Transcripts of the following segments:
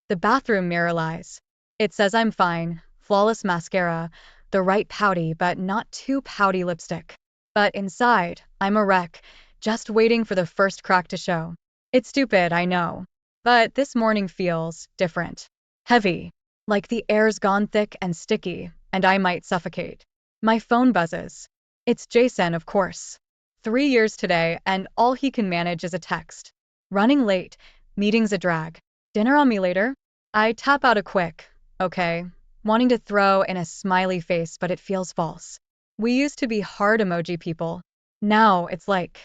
The bathroom mirror lies. It says I'm fine, flawless mascara, the right pouty but not too pouty lipstick. But inside, I'm a wreck, just waiting for the first crack to show. It's stupid, I know. But this morning feels different. Heavy. Like the air's gone thick and sticky, and I might suffocate. My phone buzzes. It's Jason, of course. 3 years today, and all he can manage is a text. Running late, meeting's a drag. Dinner on me later? I tap out a quick, okay, wanting to throw in a smiley face, but it feels false. We used to be hard emoji people. Now it's like,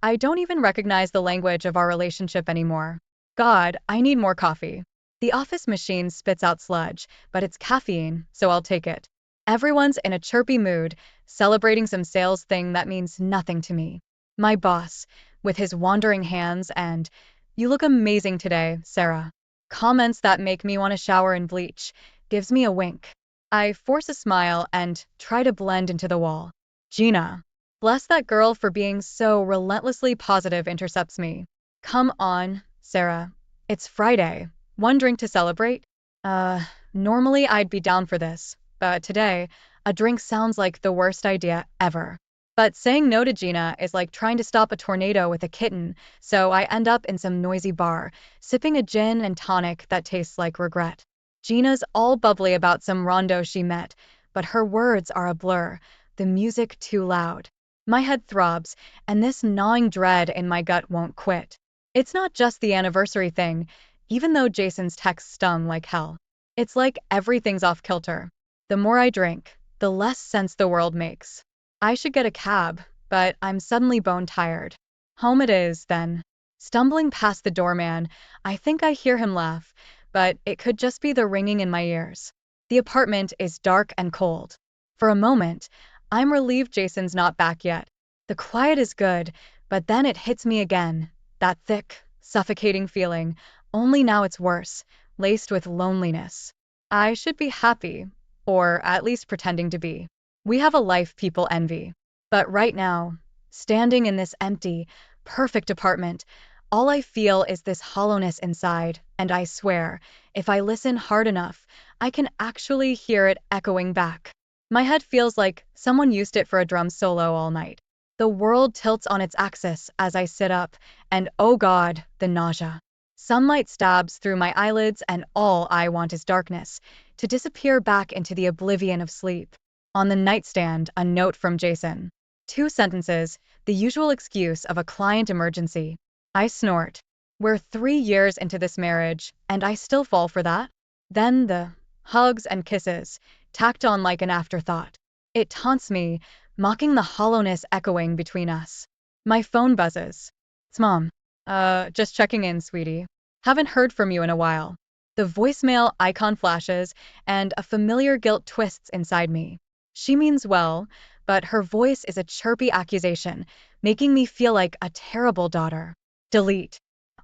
I don't even recognize the language of our relationship anymore. God, I need more coffee. The office machine spits out sludge, but it's caffeine, so I'll take it. Everyone's in a chirpy mood, celebrating some sales thing that means nothing to me. My boss, with his wandering hands and, "You look amazing today, Sarah." Comments that make me want to shower and bleach, gives me a wink. I force a smile and try to blend into the wall. Gina. Bless that girl for being so relentlessly positive, intercepts me. Come on, Sarah. It's Friday. One drink to celebrate? Normally I'd be down for this, but today, a drink sounds like the worst idea ever. But saying no to Gina is like trying to stop a tornado with a kitten, so I end up in some noisy bar, sipping a gin and tonic that tastes like regret. Gina's all bubbly about some rondo she met, but her words are a blur, the music too loud. My head throbs, and this gnawing dread in my gut won't quit. It's not just the anniversary thing, even though Jason's text stung like hell. It's like everything's off kilter. The more I drink, the less sense the world makes. I should get a cab, but I'm suddenly bone tired. Home it is, then. Stumbling past the doorman, I think I hear him laugh, but it could just be the ringing in my ears. The apartment is dark and cold. For a moment, I'm relieved Jason's not back yet. The quiet is good, but then it hits me again. That thick, suffocating feeling, only now it's worse, laced with loneliness. I should be happy, or at least pretending to be. We have a life people envy. But right now, standing in this empty, perfect apartment, all I feel is this hollowness inside, and I swear, if I listen hard enough, I can actually hear it echoing back. My head feels like someone used it for a drum solo all night. The world tilts on its axis as I sit up, and oh God, the nausea. Sunlight stabs through my eyelids, and all I want is darkness, to disappear back into the oblivion of sleep. On the nightstand, a note from Jason. 2 sentences, the usual excuse of a client emergency. I snort. We're 3 years into this marriage, and I still fall for that? Then the hugs and kisses, tacked on like an afterthought. It taunts me, mocking the hollowness echoing between us. My phone buzzes. It's Mom. Just checking in, sweetie. Haven't heard from you in a while. The voicemail icon flashes, and a familiar guilt twists inside me. She means well, but her voice is a chirpy accusation, making me feel like a terrible daughter. Delete.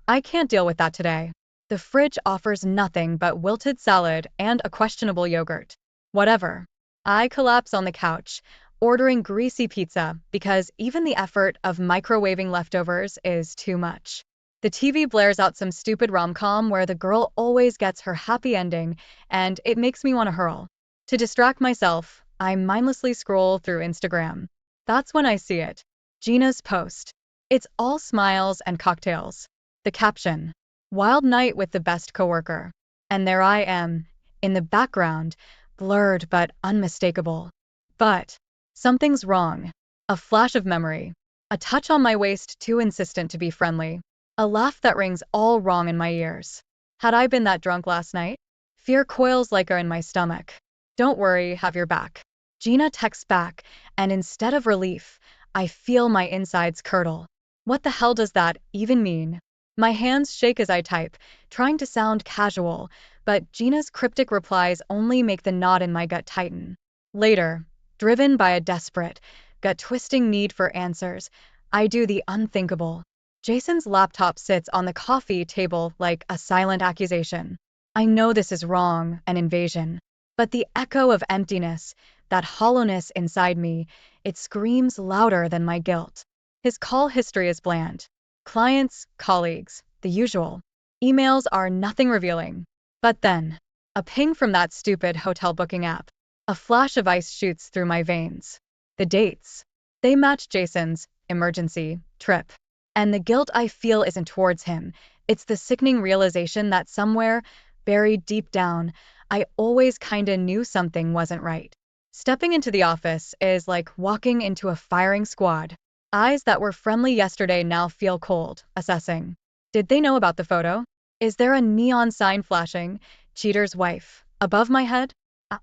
I can't deal with that today. The fridge offers nothing but wilted salad and a questionable yogurt. Whatever. I collapse on the couch, ordering greasy pizza because even the effort of microwaving leftovers is too much. The TV blares out some stupid rom-com where the girl always gets her happy ending, and it makes me want to hurl. To distract myself, I mindlessly scroll through Instagram. That's when I see it. Gina's post. It's all smiles and cocktails. The caption. Wild night with the best coworker. And there I am, in the background, blurred but unmistakable. But something's wrong. A flash of memory. A touch on my waist too insistent to be friendly. A laugh that rings all wrong in my ears. Had I been that drunk last night? Fear coils like are in my stomach. Don't worry, have your back. Gina texts back, and instead of relief, I feel my insides curdle. What the hell does that even mean? My hands shake as I type, trying to sound casual, but Gina's cryptic replies only make the knot in my gut tighten. Later, driven by a desperate, gut-twisting need for answers, I do the unthinkable. Jason's laptop sits on the coffee table like a silent accusation. I know this is wrong, an invasion. But the echo of emptiness, that hollowness inside me, it screams louder than my guilt. His call history is bland. Clients, colleagues, the usual. Emails are nothing revealing. But then, a ping from that stupid hotel booking app. A flash of ice shoots through my veins. The dates. They match Jason's emergency trip. And the guilt I feel isn't towards him. It's the sickening realization that somewhere, buried deep down, I always kinda knew something wasn't right. Stepping into the office is like walking into a firing squad. Eyes that were friendly yesterday now feel cold, assessing. Did they know about the photo? Is there a neon sign flashing? Cheater's wife. Above my head?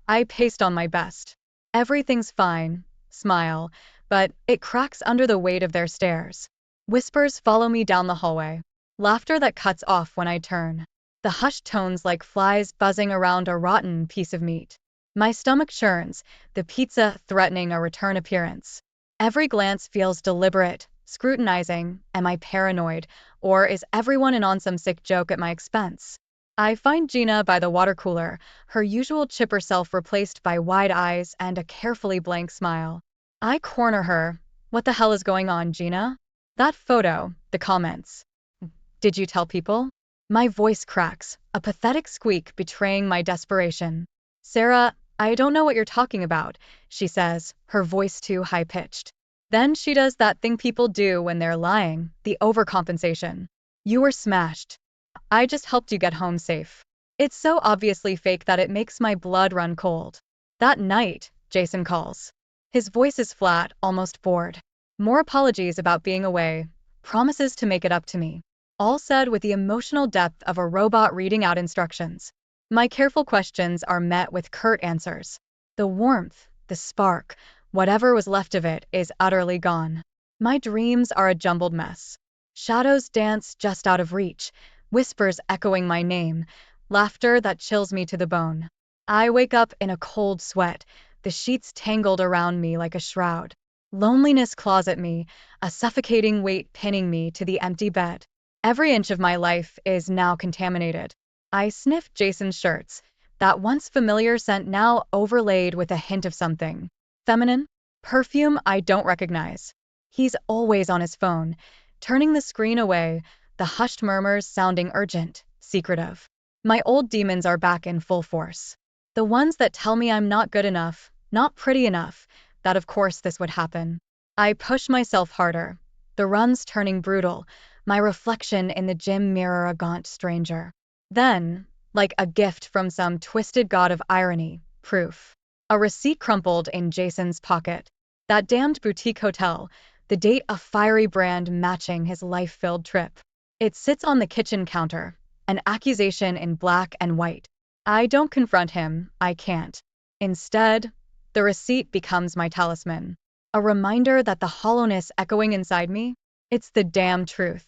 I paced on my best. Everything's fine. Smile. But it cracks under the weight of their stares. Whispers follow me down the hallway. Laughter that cuts off when I turn. The hushed tones like flies buzzing around a rotten piece of meat. My stomach churns, the pizza threatening a return appearance. Every glance feels deliberate, scrutinizing. Am I paranoid, or is everyone in on some sick joke at my expense? I find Gina by the water cooler, her usual chipper self replaced by wide eyes and a carefully blank smile. I corner her. What the hell is going on, Gina? That photo, the comments. Did you tell people? My voice cracks, a pathetic squeak betraying my desperation. Sarah, I don't know what you're talking about, she says, her voice too high-pitched. Then she does that thing people do when they're lying, the overcompensation. You were smashed. I just helped you get home safe. It's so obviously fake that it makes my blood run cold. That night, Jason calls. His voice is flat, almost bored. More apologies about being away, promises to make it up to me. All said with the emotional depth of a robot reading out instructions. My careful questions are met with curt answers. The warmth, the spark, whatever was left of it is utterly gone. My dreams are a jumbled mess. Shadows dance just out of reach, whispers echoing my name, laughter that chills me to the bone. I wake up in a cold sweat, the sheets tangled around me like a shroud. Loneliness claws at me, a suffocating weight pinning me to the empty bed. Every inch of my life is now contaminated. I sniff Jason's shirts, that once familiar scent now overlaid with a hint of something feminine, perfume I don't recognize. He's always on his phone, turning the screen away, the hushed murmurs sounding urgent, secretive. My old demons are back in full force. The ones that tell me I'm not good enough, not pretty enough, that of course this would happen. I push myself harder, the runs turning brutal, my reflection in the gym mirror a gaunt stranger. Then, like a gift from some twisted god of irony, proof. A receipt crumpled in Jason's pocket. That damned boutique hotel, the date a fiery brand matching his life-filled trip. It sits on the kitchen counter, an accusation in black and white. I don't confront him, I can't. Instead, the receipt becomes my talisman. A reminder that the hollowness echoing inside me, it's the damn truth.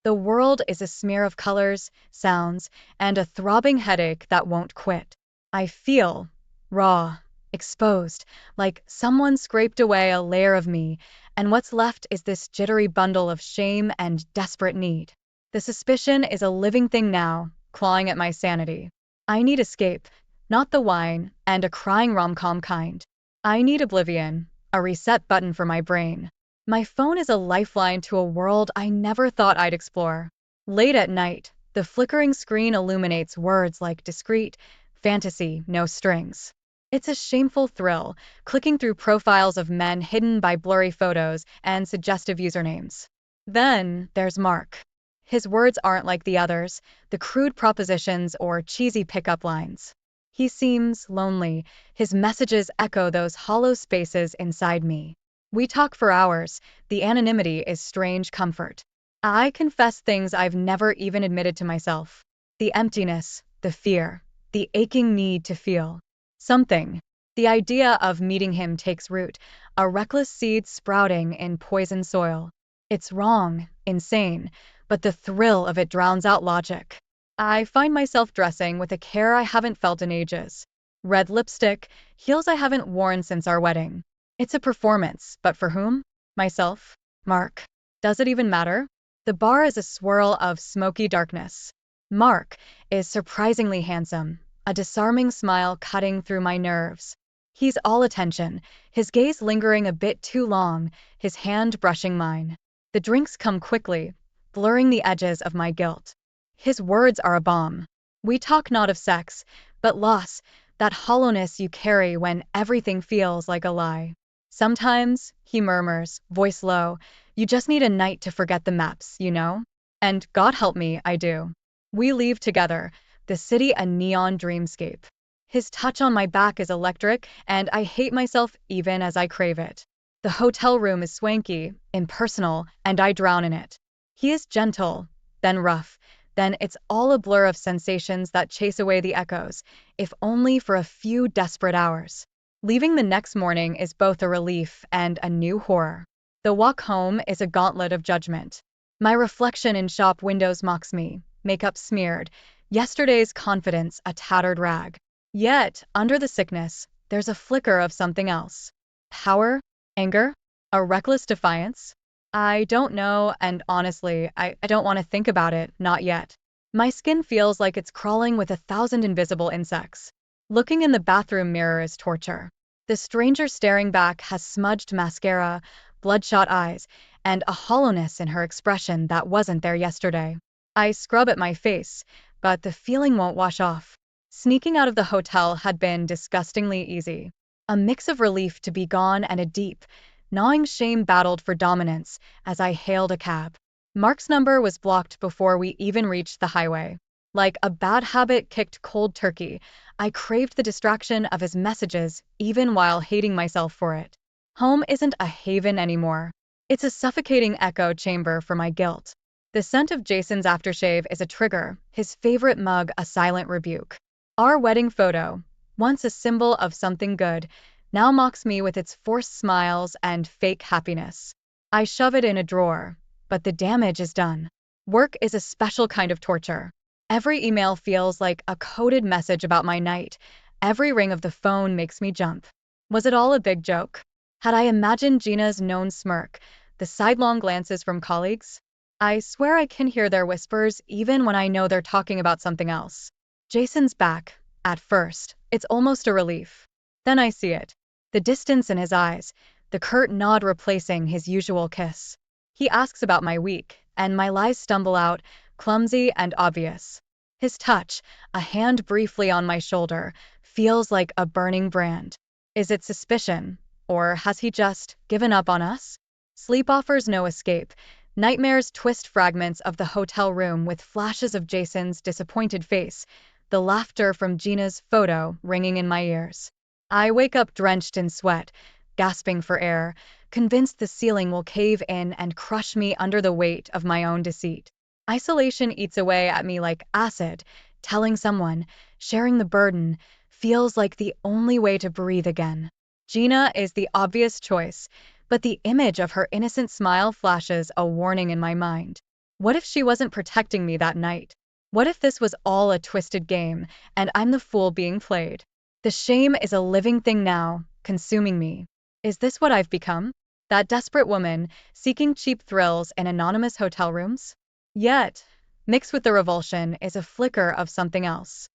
The world is a smear of colors, sounds, and a throbbing headache that won't quit. I feel raw, exposed, like someone scraped away a layer of me, and what's left is this jittery bundle of shame and desperate need. The suspicion is a living thing now, clawing at my sanity. I need escape, not the wine, and a crying rom-com kind. I need oblivion, a reset button for my brain. My phone is a lifeline to a world I never thought I'd explore. Late at night, the flickering screen illuminates words like discreet, fantasy, no strings. It's a shameful thrill, clicking through profiles of men hidden by blurry photos and suggestive usernames. Then there's Mark. His words aren't like the others, the crude propositions or cheesy pickup lines. He seems lonely, his messages echo those hollow spaces inside me. We talk for hours, the anonymity is strange comfort. I confess things I've never even admitted to myself. The emptiness, the fear, the aching need to feel something. The idea of meeting him takes root, a reckless seed sprouting in poison soil. It's wrong, insane, but the thrill of it drowns out logic. I find myself dressing with a care I haven't felt in ages. Red lipstick, heels I haven't worn since our wedding. It's a performance, but for whom? Myself? Mark? Does it even matter? The bar is a swirl of smoky darkness. Mark is surprisingly handsome, a disarming smile cutting through my nerves. He's all attention, his gaze lingering a bit too long, his hand brushing mine. The drinks come quickly, blurring the edges of my guilt. His words are a bomb. We talk not of sex, but loss, that hollowness you carry when everything feels like a lie. Sometimes, he murmurs, voice low, you just need a night to forget the maps, you know? And God help me, I do. We leave together, the city a neon dreamscape. His touch on my back is electric, and I hate myself even as I crave it. The hotel room is swanky, impersonal, and I drown in it. He is gentle, then rough, then it's all a blur of sensations that chase away the echoes, if only for a few desperate hours. Leaving the next morning is both a relief and a new horror. The walk home is a gauntlet of judgment. My reflection in shop windows mocks me, makeup smeared, yesterday's confidence a tattered rag. Yet, under the sickness, there's a flicker of something else. Power? Anger? A reckless defiance? I don't know, and honestly, I don't want to think about it, not yet. My skin feels like it's crawling with 1,000 invisible insects. Looking in the bathroom mirror is torture. The stranger staring back has smudged mascara, bloodshot eyes, and a hollowness in her expression that wasn't there yesterday. I scrub at my face, but the feeling won't wash off. Sneaking out of the hotel had been disgustingly easy. A mix of relief to be gone and a deep, gnawing shame battled for dominance as I hailed a cab. Mark's number was blocked before we even reached the highway. Like a bad habit kicked cold turkey, I craved the distraction of his messages even while hating myself for it. Home isn't a haven anymore. It's a suffocating echo chamber for my guilt. The scent of Jason's aftershave is a trigger, his favorite mug a silent rebuke. Our wedding photo, once a symbol of something good, now mocks me with its forced smiles and fake happiness. I shove it in a drawer, but the damage is done. Work is a special kind of torture. Every email feels like a coded message about my night. Every ring of the phone makes me jump. Was it all a big joke? Had I imagined Gina's known smirk, the sidelong glances from colleagues? I swear I can hear their whispers even when I know they're talking about something else. Jason's back. At first, it's almost a relief. Then I see it. The distance in his eyes, the curt nod replacing his usual kiss. He asks about my week, and my lies stumble out, clumsy and obvious. His touch, a hand briefly on my shoulder, feels like a burning brand. Is it suspicion? Or has he just given up on us? Sleep offers no escape. Nightmares twist fragments of the hotel room with flashes of Jason's disappointed face, the laughter from Gina's photo ringing in my ears. I wake up drenched in sweat, gasping for air, convinced the ceiling will cave in and crush me under the weight of my own deceit. Isolation eats away at me like acid, telling someone, sharing the burden, feels like the only way to breathe again. Gina is the obvious choice, but the image of her innocent smile flashes a warning in my mind. What if she wasn't protecting me that night? What if this was all a twisted game, and I'm the fool being played? The shame is a living thing now, consuming me. Is this what I've become? That desperate woman, seeking cheap thrills in anonymous hotel rooms? Yet, mixed with the revulsion is a flicker of something else.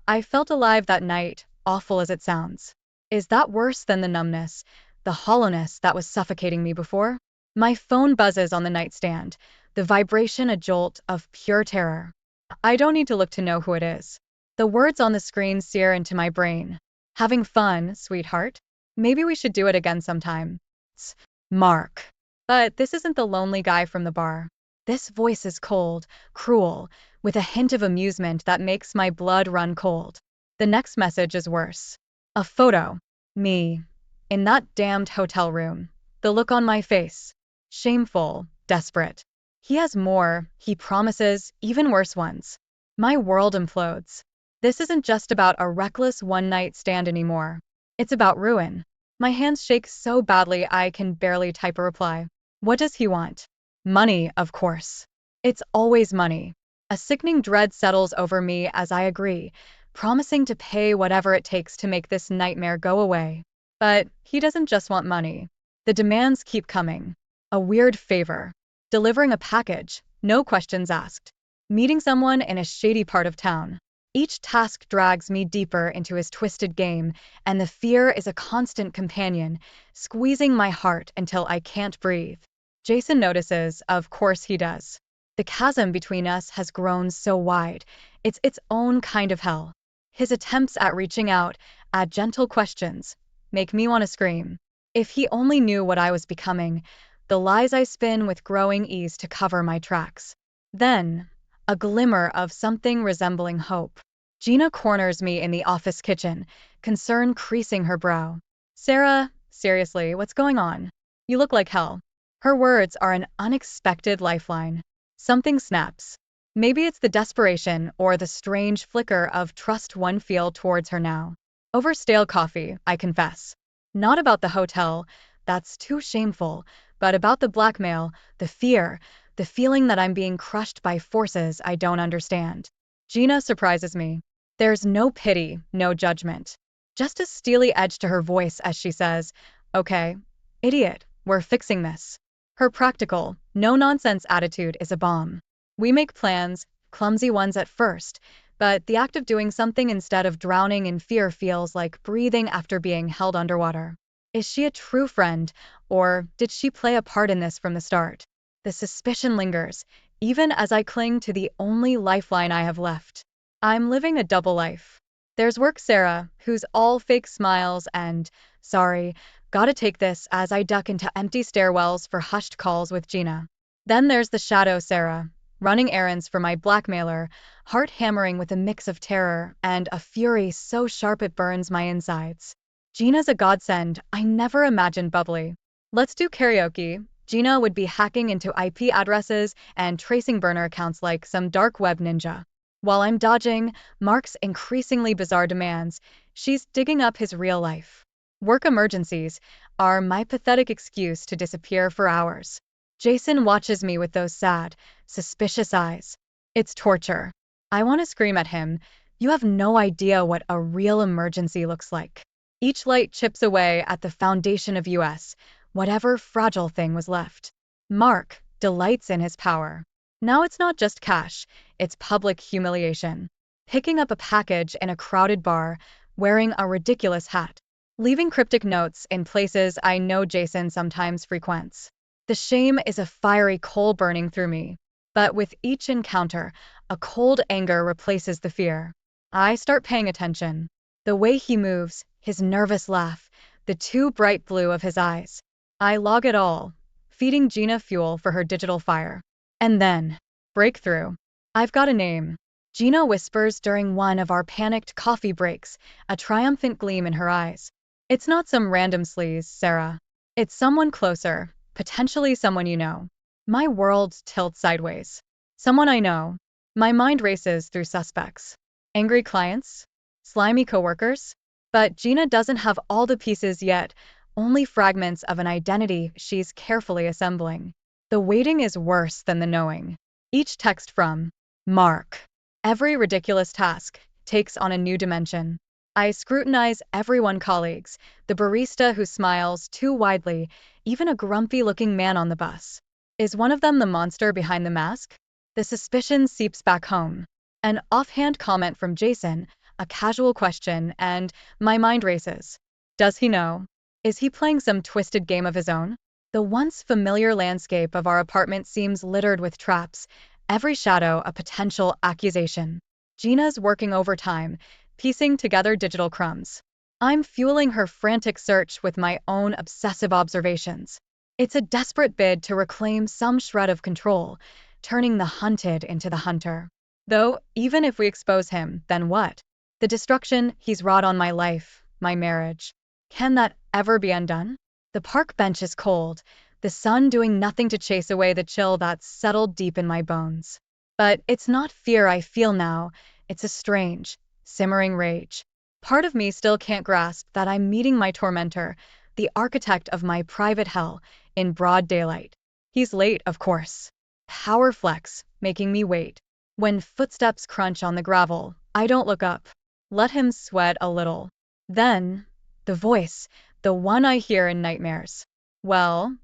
I felt alive that night, awful as it sounds. Is that worse than the numbness, the hollowness that was suffocating me before? My phone buzzes on the nightstand, the vibration a jolt of pure terror. I don't need to look to know who it is. The words on the screen sear into my brain. Having fun, sweetheart? Maybe we should do it again sometime. It's Mark. But this isn't the lonely guy from the bar. This voice is cold, cruel, with a hint of amusement that makes my blood run cold. The next message is worse. A photo. Me. In that damned hotel room. The look on my face. Shameful, desperate. He has more, he promises, even worse ones. My world implodes. This isn't just about a reckless one-night stand anymore. It's about ruin. My hands shake so badly I can barely type a reply. What does he want? Money, of course. It's always money. A sickening dread settles over me as I agree, promising to pay whatever it takes to make this nightmare go away. But he doesn't just want money. The demands keep coming. A weird favor. Delivering a package, no questions asked. Meeting someone in a shady part of town. Each task drags me deeper into his twisted game, and the fear is a constant companion, squeezing my heart until I can't breathe. Jason notices, of course he does. The chasm between us has grown so wide. It's its own kind of hell. His attempts at reaching out, at gentle questions, make me want to scream. If he only knew what I was becoming, the lies I spin with growing ease to cover my tracks. Then, a glimmer of something resembling hope. Gina corners me in the office kitchen, concern creasing her brow. Sarah, seriously, what's going on? You look like hell. Her words are an unexpected lifeline. Something snaps. Maybe it's the desperation or the strange flicker of trust one feel towards her now. Over stale coffee, I confess. Not about the hotel, that's too shameful, but about the blackmail, the fear, the feeling that I'm being crushed by forces I don't understand. Gina surprises me. There's no pity, no judgment. Just a steely edge to her voice as she says, "Okay, idiot, we're fixing this." Her practical, no-nonsense attitude is a bomb. We make plans, clumsy ones at first, but the act of doing something instead of drowning in fear feels like breathing after being held underwater. Is she a true friend, or did she play a part in this from the start? The suspicion lingers, even as I cling to the only lifeline I have left. I'm living a double life. There's work Sarah, who's all fake smiles and, sorry, gotta take this as I duck into empty stairwells for hushed calls with Gina. Then there's the shadow Sarah, running errands for my blackmailer, heart hammering with a mix of terror and a fury so sharp it burns my insides. Gina's a godsend, I never imagined bubbly. Let's do karaoke. Gina would be hacking into IP addresses and tracing burner accounts like some dark web ninja. While I'm dodging Mark's increasingly bizarre demands, she's digging up his real life. Work emergencies are my pathetic excuse to disappear for hours. Jason watches me with those sad, suspicious eyes. It's torture. I want to scream at him. You have no idea what a real emergency looks like. Each light chips away at the foundation of US, whatever fragile thing was left. Mark delights in his power. Now it's not just cash, it's public humiliation. Picking up a package in a crowded bar, wearing a ridiculous hat. Leaving cryptic notes in places I know Jason sometimes frequents. The shame is a fiery coal burning through me. But with each encounter, a cold anger replaces the fear. I start paying attention. The way he moves, his nervous laugh, the too bright blue of his eyes. I log it all, feeding Gina fuel for her digital fire. And then, breakthrough. I've got a name. Gina whispers during one of our panicked coffee breaks, a triumphant gleam in her eyes. It's not some random sleaze, Sarah. It's someone closer, potentially someone you know. My world tilts sideways. Someone I know. My mind races through suspects. Angry clients? Slimy coworkers? But Gina doesn't have all the pieces yet, only fragments of an identity she's carefully assembling. The waiting is worse than the knowing. Each text from Mark, every ridiculous task, takes on a new dimension. I scrutinize everyone colleagues, the barista who smiles too widely, even a grumpy-looking man on the bus. Is one of them the monster behind the mask? The suspicion seeps back home. An offhand comment from Jason, a casual question, and my mind races. Does he know? Is he playing some twisted game of his own? The once familiar landscape of our apartment seems littered with traps, every shadow a potential accusation. Gina's working overtime, piecing together digital crumbs. I'm fueling her frantic search with my own obsessive observations. It's a desperate bid to reclaim some shred of control, turning the hunted into the hunter. Though, even if we expose him, then what? The destruction he's wrought on my life, my marriage. Can that ever be undone? The park bench is cold, the sun doing nothing to chase away the chill that's settled deep in my bones. But it's not fear I feel now, it's a strange, simmering rage. Part of me still can't grasp that I'm meeting my tormentor, the architect of my private hell, in broad daylight. He's late, of course. Power flex, making me wait. When footsteps crunch on the gravel, I don't look up. Let him sweat a little. Then, the voice, the one I hear in nightmares. Well,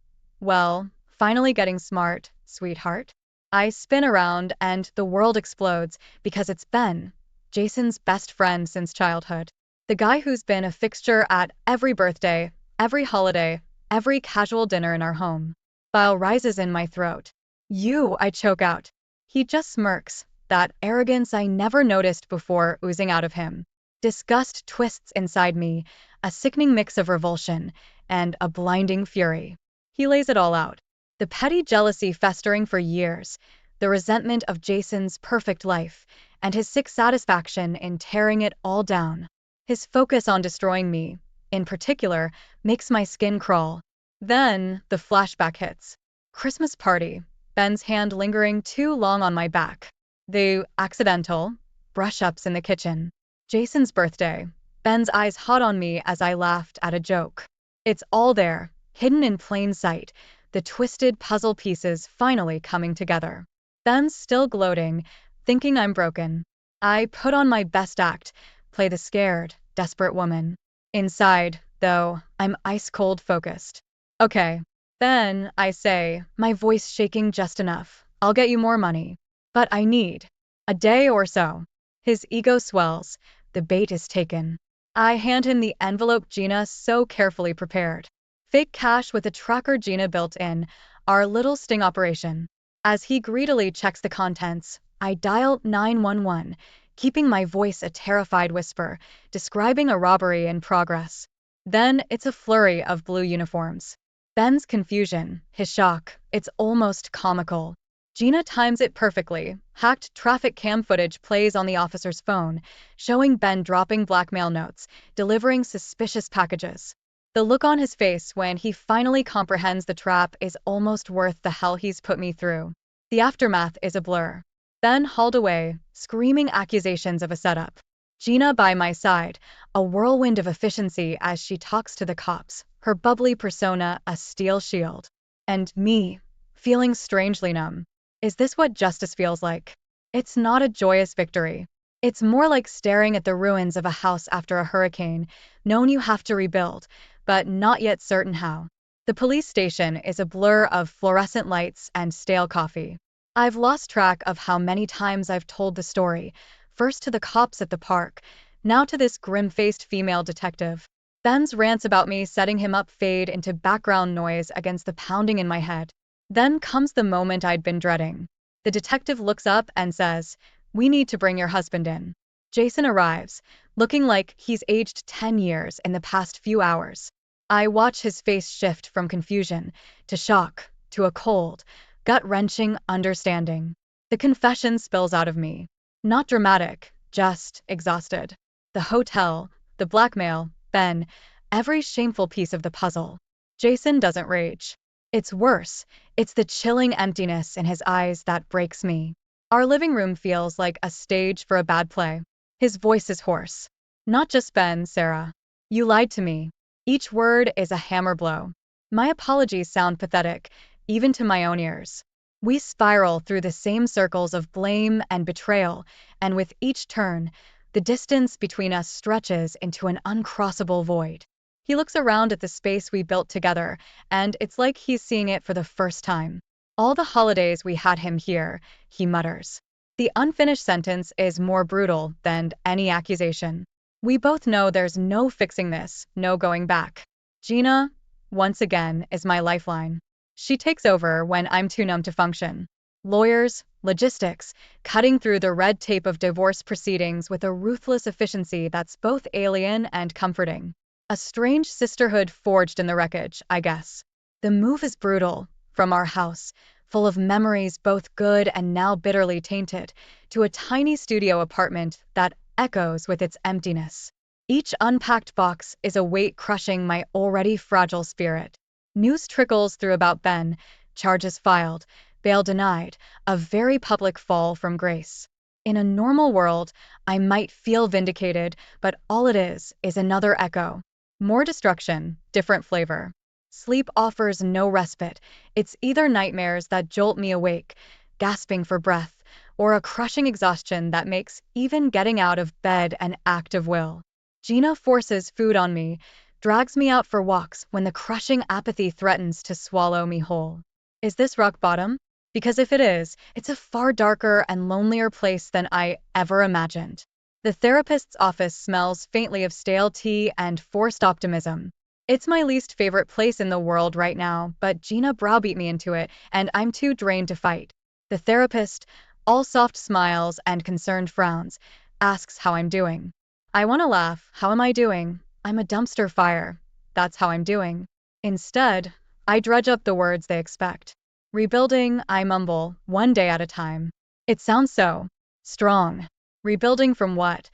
finally getting smart, sweetheart. I spin around and the world explodes because it's Ben, Jason's best friend since childhood. The guy who's been a fixture at every birthday, every holiday, every casual dinner in our home. Bile rises in my throat. You, I choke out. He just smirks, that arrogance I never noticed before oozing out of him. Disgust twists inside me, a sickening mix of revulsion and a blinding fury. He lays it all out. The petty jealousy festering for years, the resentment of Jason's perfect life, and his sick satisfaction in tearing it all down. His focus on destroying me, in particular, makes my skin crawl. Then, the flashback hits. Christmas party, Ben's hand lingering too long on my back. The accidental brush-ups in the kitchen. Jason's birthday. Ben's eyes hot on me as I laughed at a joke. It's all there, hidden in plain sight, the twisted puzzle pieces finally coming together. Ben's still gloating, thinking I'm broken. I put on my best act, play the scared, desperate woman. Inside, though, I'm ice-cold focused. Okay, Ben, I say, my voice shaking just enough. I'll get you more money. But I need a day or so. His ego swells. The bait is taken. I hand him the envelope Gina so carefully prepared. Fake cash with a tracker Gina built in, our little sting operation. As he greedily checks the contents, I dial 911, keeping my voice a terrified whisper, describing a robbery in progress. Then it's a flurry of blue uniforms. Ben's confusion, his shock, it's almost comical. Gina times it perfectly. Hacked traffic cam footage plays on the officer's phone, showing Ben dropping blackmail notes, delivering suspicious packages. The look on his face when he finally comprehends the trap is almost worth the hell he's put me through. The aftermath is a blur. Ben hauled away, screaming accusations of a setup. Gina by my side, a whirlwind of efficiency as she talks to the cops, her bubbly persona a steel shield. And me, feeling strangely numb. Is this what justice feels like? It's not a joyous victory. It's more like staring at the ruins of a house after a hurricane, knowing you have to rebuild, but not yet certain how. The police station is a blur of fluorescent lights and stale coffee. I've lost track of how many times I've told the story, first to the cops at the park, now to this grim-faced female detective. Ben's rants about me setting him up fade into background noise against the pounding in my head. Then comes the moment I'd been dreading. The detective looks up and says, "We need to bring your husband in." Jason arrives, looking like he's aged 10 years in the past few hours. I watch his face shift from confusion to shock to a cold, gut-wrenching understanding. The confession spills out of me. Not dramatic, just exhausted. The hotel, the blackmail, Ben, every shameful piece of the puzzle. Jason doesn't rage. It's worse. It's the chilling emptiness in his eyes that breaks me. Our living room feels like a stage for a bad play. His voice is hoarse. "Not just Ben, Sarah. You lied to me." Each word is a hammer blow. My apologies sound pathetic, even to my own ears. We spiral through the same circles of blame and betrayal, and with each turn, the distance between us stretches into an uncrossable void. He looks around at the space we built together, and it's like he's seeing it for the first time. "All the holidays we had him here," he mutters. The unfinished sentence is more brutal than any accusation. We both know there's no fixing this, no going back. Gina, once again, is my lifeline. She takes over when I'm too numb to function. Lawyers, logistics, cutting through the red tape of divorce proceedings with a ruthless efficiency that's both alien and comforting. A strange sisterhood forged in the wreckage, I guess. The move is brutal, from our house, full of memories both good and now bitterly tainted, to a tiny studio apartment that echoes with its emptiness. Each unpacked box is a weight crushing my already fragile spirit. News trickles through about Ben, charges filed, bail denied, a very public fall from grace. In a normal world, I might feel vindicated, but all it is another echo. More destruction, different flavor. Sleep offers no respite. It's either nightmares that jolt me awake, gasping for breath, or a crushing exhaustion that makes even getting out of bed an act of will. Gina forces food on me, drags me out for walks when the crushing apathy threatens to swallow me whole. Is this rock bottom? Because if it is, it's a far darker and lonelier place than I ever imagined. The therapist's office smells faintly of stale tea and forced optimism. It's my least favorite place in the world right now, but Gina browbeat me into it, and I'm too drained to fight. The therapist, all soft smiles and concerned frowns, asks how I'm doing. I want to laugh. How am I doing? I'm a dumpster fire. That's how I'm doing. Instead, I dredge up the words they expect. Rebuilding, I mumble, one day at a time. It sounds so strong. Rebuilding from what?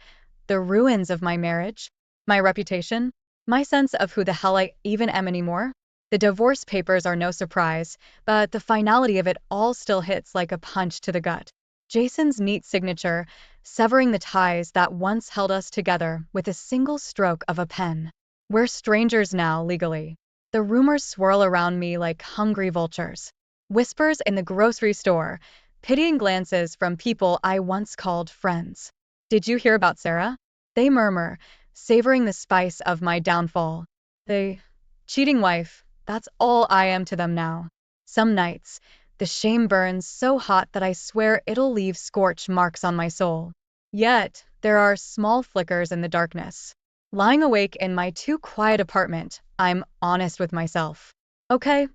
The ruins of my marriage? My reputation? My sense of who the hell I even am anymore? The divorce papers are no surprise, but the finality of it all still hits like a punch to the gut. Jason's neat signature, severing the ties that once held us together with a single stroke of a pen. We're strangers now, legally. The rumors swirl around me like hungry vultures. Whispers in the grocery store, pitying glances from people I once called friends. Did you hear about Sarah? They murmur, savoring the spice of my downfall. The cheating wife, that's all I am to them now. Some nights, the shame burns so hot that I swear it'll leave scorch marks on my soul. Yet, there are small flickers in the darkness. Lying awake in my too quiet apartment, I'm honest with myself. Okay,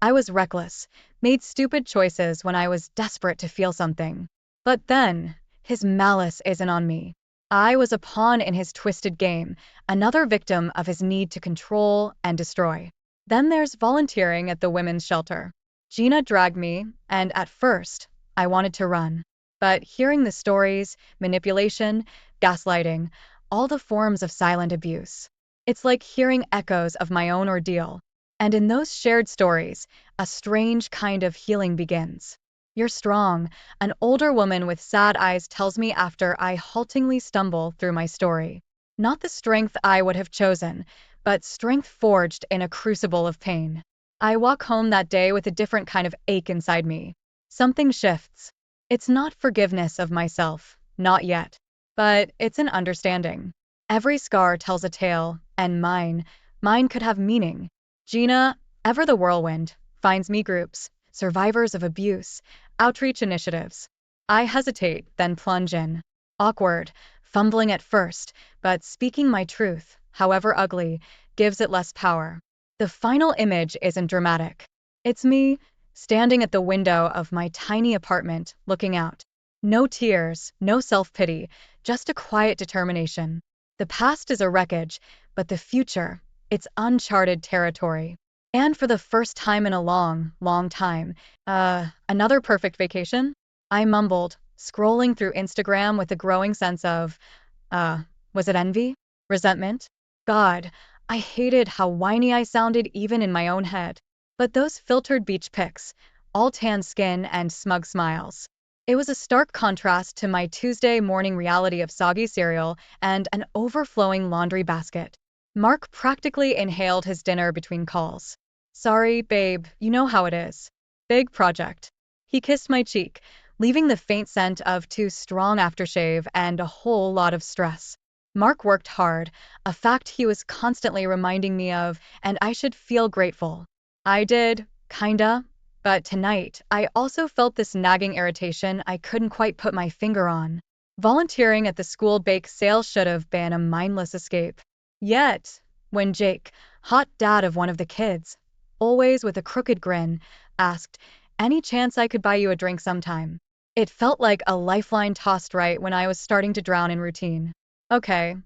I was reckless, made stupid choices when I was desperate to feel something. But then, his malice isn't on me. I was a pawn in his twisted game, another victim of his need to control and destroy. Then there's volunteering at the women's shelter. Gina dragged me, and at first, I wanted to run. But hearing the stories, manipulation, gaslighting, all the forms of silent abuse, it's like hearing echoes of my own ordeal. And in those shared stories, a strange kind of healing begins. You're strong, an older woman with sad eyes tells me after I haltingly stumble through my story. Not the strength I would have chosen, but strength forged in a crucible of pain. I walk home that day with a different kind of ache inside me. Something shifts. It's not forgiveness of myself, not yet. But it's an understanding. Every scar tells a tale, and mine could have meaning. Gina, ever the whirlwind, finds me groups, survivors of abuse, outreach initiatives. I hesitate, then plunge in. Awkward, fumbling at first, but speaking my truth, however ugly, gives it less power. The final image isn't dramatic. It's me, standing at the window of my tiny apartment, looking out. No tears, no self-pity, just a quiet determination. The past is a wreckage, but the future, it's uncharted territory. And for the first time in a long, long time, another perfect vacation? I mumbled, scrolling through Instagram with a growing sense of, was it envy? Resentment? God, I hated how whiny I sounded even in my own head. But those filtered beach pics, all tan skin and smug smiles. It was a stark contrast to my Tuesday morning reality of soggy cereal and an overflowing laundry basket. Mark practically inhaled his dinner between calls. Sorry, babe, you know how it is. Big project. He kissed my cheek, leaving the faint scent of too strong aftershave and a whole lot of stress. Mark worked hard, a fact he was constantly reminding me of, and I should feel grateful. I did, kinda. But tonight, I also felt this nagging irritation I couldn't quite put my finger on. Volunteering at the school bake sale should have been a mindless escape. Yet, when Jake, hot dad of one of the kids, always with a crooked grin, asked, "Any chance I could buy you a drink sometime?" It felt like a lifeline tossed right when I was starting to drown in routine. Okay,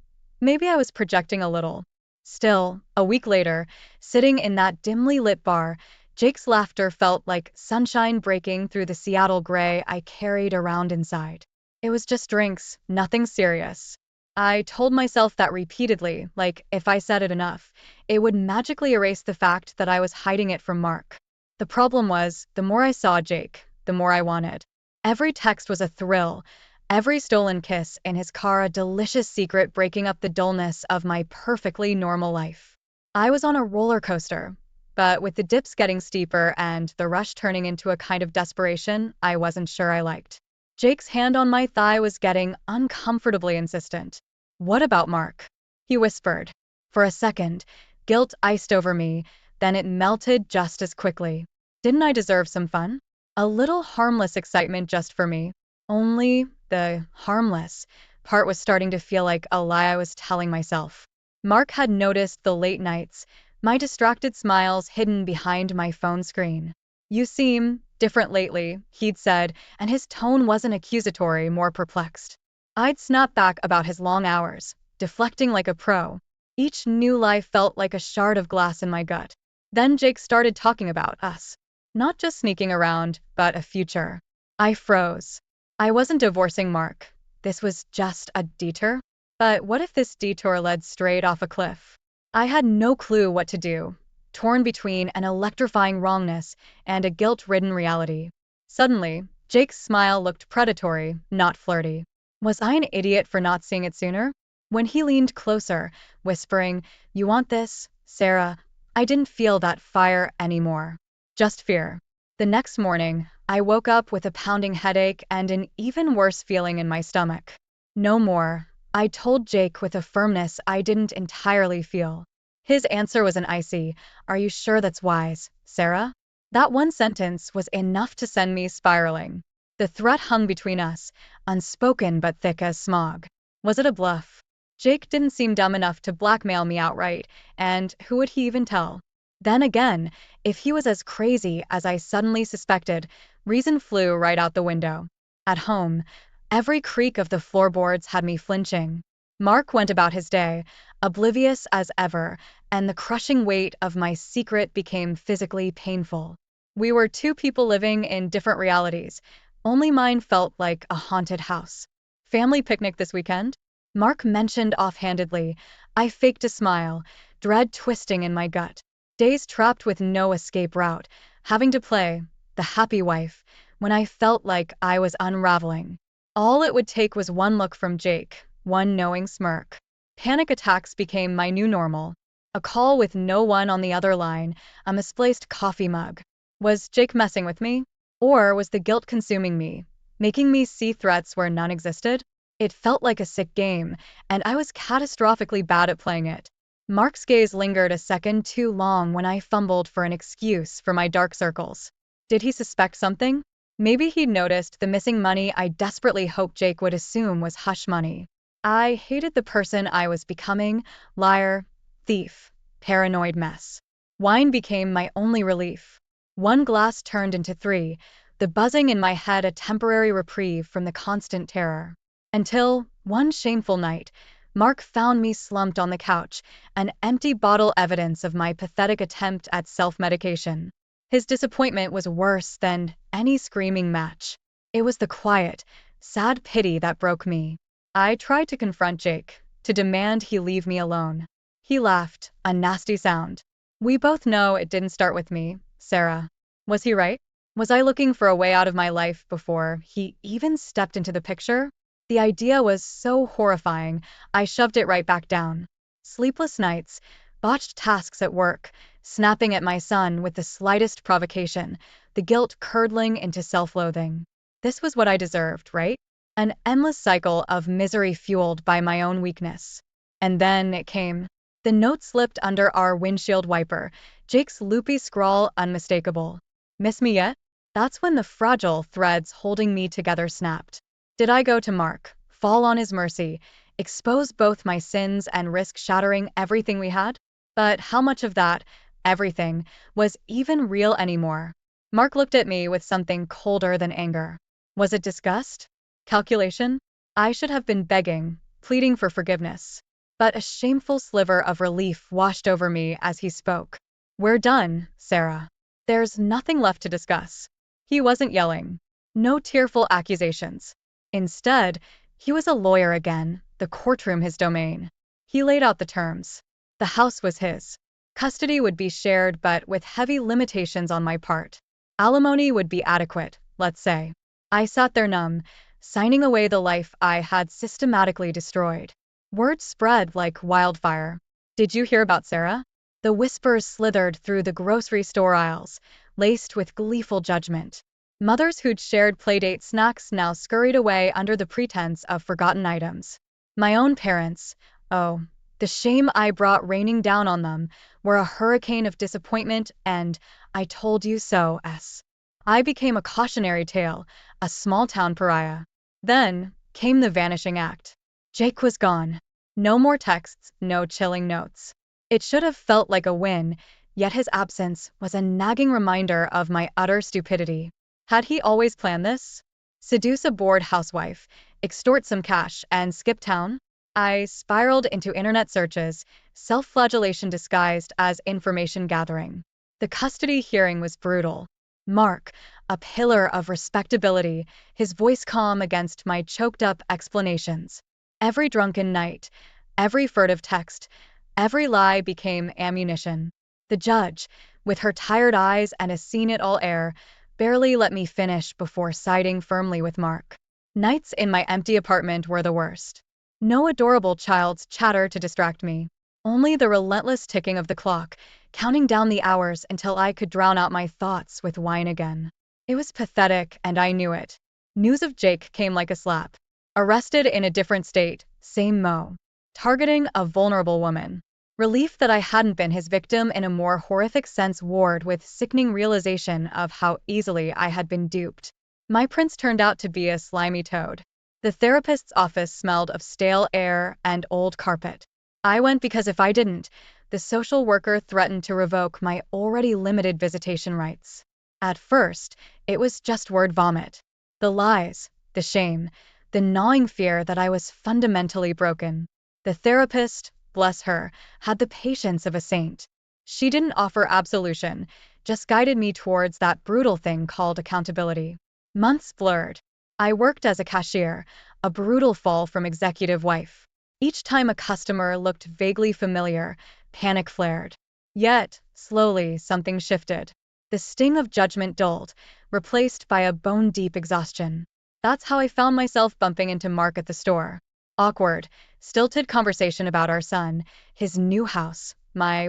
maybe I was projecting a little. Still, a week later, sitting in that dimly lit bar, Jake's laughter felt like sunshine breaking through the Seattle gray I carried around inside. It was just drinks, nothing serious. I told myself that repeatedly, like if I said it enough, it would magically erase the fact that I was hiding it from Mark. The problem was, the more I saw Jake, the more I wanted. Every text was a thrill, every stolen kiss in his car a delicious secret breaking up the dullness of my perfectly normal life. I was on a roller coaster, but with the dips getting steeper and the rush turning into a kind of desperation I wasn't sure I liked. Jake's hand on my thigh was getting uncomfortably insistent. "What about Mark?" he whispered. For a second, guilt iced over me, then it melted just as quickly. Didn't I deserve some fun? A little harmless excitement just for me. Only the harmless part was starting to feel like a lie I was telling myself. Mark had noticed the late nights, my distracted smiles hidden behind my phone screen. "You seem different lately," he'd said, and his tone wasn't accusatory, more perplexed. I'd snap back about his long hours, deflecting like a pro. Each new lie felt like a shard of glass in my gut. Then Jake started talking about us. Not just sneaking around, but a future. I froze. I wasn't divorcing Mark. This was just a detour. But what if this detour led straight off a cliff? I had no clue what to do, torn between an electrifying wrongness and a guilt-ridden reality. Suddenly, Jake's smile looked predatory, not flirty. Was I an idiot for not seeing it sooner? When he leaned closer, whispering, "You want this, Sarah?" I didn't feel that fire anymore. Just fear. The next morning, I woke up with a pounding headache and an even worse feeling in my stomach. "No more," I told Jake with a firmness I didn't entirely feel. His answer was an icy, "Are you sure that's wise, Sarah?" That one sentence was enough to send me spiraling. The threat hung between us, unspoken but thick as smog. Was it a bluff? Jake didn't seem dumb enough to blackmail me outright, and who would he even tell? Then again, if he was as crazy as I suddenly suspected, reason flew right out the window. At home, every creak of the floorboards had me flinching. Mark went about his day, oblivious as ever, and the crushing weight of my secret became physically painful. We were two people living in different realities. Only mine felt like a haunted house. "Family picnic this weekend?" Mark mentioned offhandedly. I faked a smile, dread twisting in my gut. Days trapped with no escape route, having to play the happy wife when I felt like I was unraveling. All it would take was one look from Jake, one knowing smirk. Panic attacks became my new normal. A call with no one on the other line, a misplaced coffee mug. Was Jake messing with me? Or was the guilt consuming me, making me see threats where none existed? It felt like a sick game, and I was catastrophically bad at playing it. Mark's gaze lingered a second too long when I fumbled for an excuse for my dark circles. Did he suspect something? Maybe he'd noticed the missing money I desperately hoped Jake would assume was hush money. I hated the person I was becoming, liar, thief, paranoid mess. Wine became my only relief. One glass turned into three, the buzzing in my head a temporary reprieve from the constant terror. Until, one shameful night, Mark found me slumped on the couch, an empty bottle evidence of my pathetic attempt at self-medication. His disappointment was worse than any screaming match. It was the quiet, sad pity that broke me. I tried to confront Jake, to demand he leave me alone. He laughed, a nasty sound. "We both know it didn't start with me, Sarah." Was he right? Was I looking for a way out of my life before he even stepped into the picture? The idea was so horrifying, I shoved it right back down. Sleepless nights, botched tasks at work, snapping at my son with the slightest provocation, the guilt curdling into self-loathing. This was what I deserved, right? An endless cycle of misery fueled by my own weakness. And then it came. The note slipped under our windshield wiper, Jake's loopy scrawl unmistakable. "Miss me yet?" That's when the fragile threads holding me together snapped. Did I go to Mark, fall on his mercy, expose both my sins and risk shattering everything we had? But how much of that, everything, was even real anymore? Mark looked at me with something colder than anger. Was it disgust? Calculation? I should have been begging, pleading for forgiveness. But a shameful sliver of relief washed over me as he spoke. "We're done, Sarah. There's nothing left to discuss." He wasn't yelling. No tearful accusations. Instead, he was a lawyer again, the courtroom his domain. He laid out the terms. The house was his. Custody would be shared but with heavy limitations on my part. Alimony would be adequate, let's say. I sat there numb, signing away the life I had systematically destroyed. Word spread like wildfire. "Did you hear about Sarah?" The whispers slithered through the grocery store aisles, laced with gleeful judgment. Mothers who'd shared playdate snacks now scurried away under the pretense of forgotten items. My own parents, oh, the shame I brought raining down on them, were a hurricane of disappointment and "I told you so"s. I became a cautionary tale, a small-town pariah. Then came the vanishing act. Jake was gone. No more texts, no chilling notes. It should have felt like a win, yet his absence was a nagging reminder of my utter stupidity. Had he always planned this? Seduce a bored housewife, extort some cash, and skip town? I spiraled into internet searches, self-flagellation disguised as information gathering. The custody hearing was brutal. Mark, a pillar of respectability, his voice calm against my choked-up explanations. Every drunken night, every furtive text, every lie became ammunition. The judge, with her tired eyes and a seen-it-all air, barely let me finish before siding firmly with Mark. Nights in my empty apartment were the worst. No adorable child's chatter to distract me. Only the relentless ticking of the clock, counting down the hours until I could drown out my thoughts with wine again. It was pathetic, and I knew it. News of Jake came like a slap. Arrested in a different state, same mo. Targeting a vulnerable woman. Relief that I hadn't been his victim in a more horrific sense warred with sickening realization of how easily I had been duped. My prince turned out to be a slimy toad. The therapist's office smelled of stale air and old carpet. I went because if I didn't, the social worker threatened to revoke my already limited visitation rights. At first, it was just word vomit. The lies, the shame, the gnawing fear that I was fundamentally broken. The therapist, bless her, had the patience of a saint. She didn't offer absolution, just guided me towards that brutal thing called accountability. Months blurred. I worked as a cashier, a brutal fall from executive wife. Each time a customer looked vaguely familiar, panic flared. Yet, slowly, something shifted. The sting of judgment dulled, replaced by a bone-deep exhaustion. That's how I found myself bumping into Mark at the store. Awkward, stilted conversation about our son, his new house, my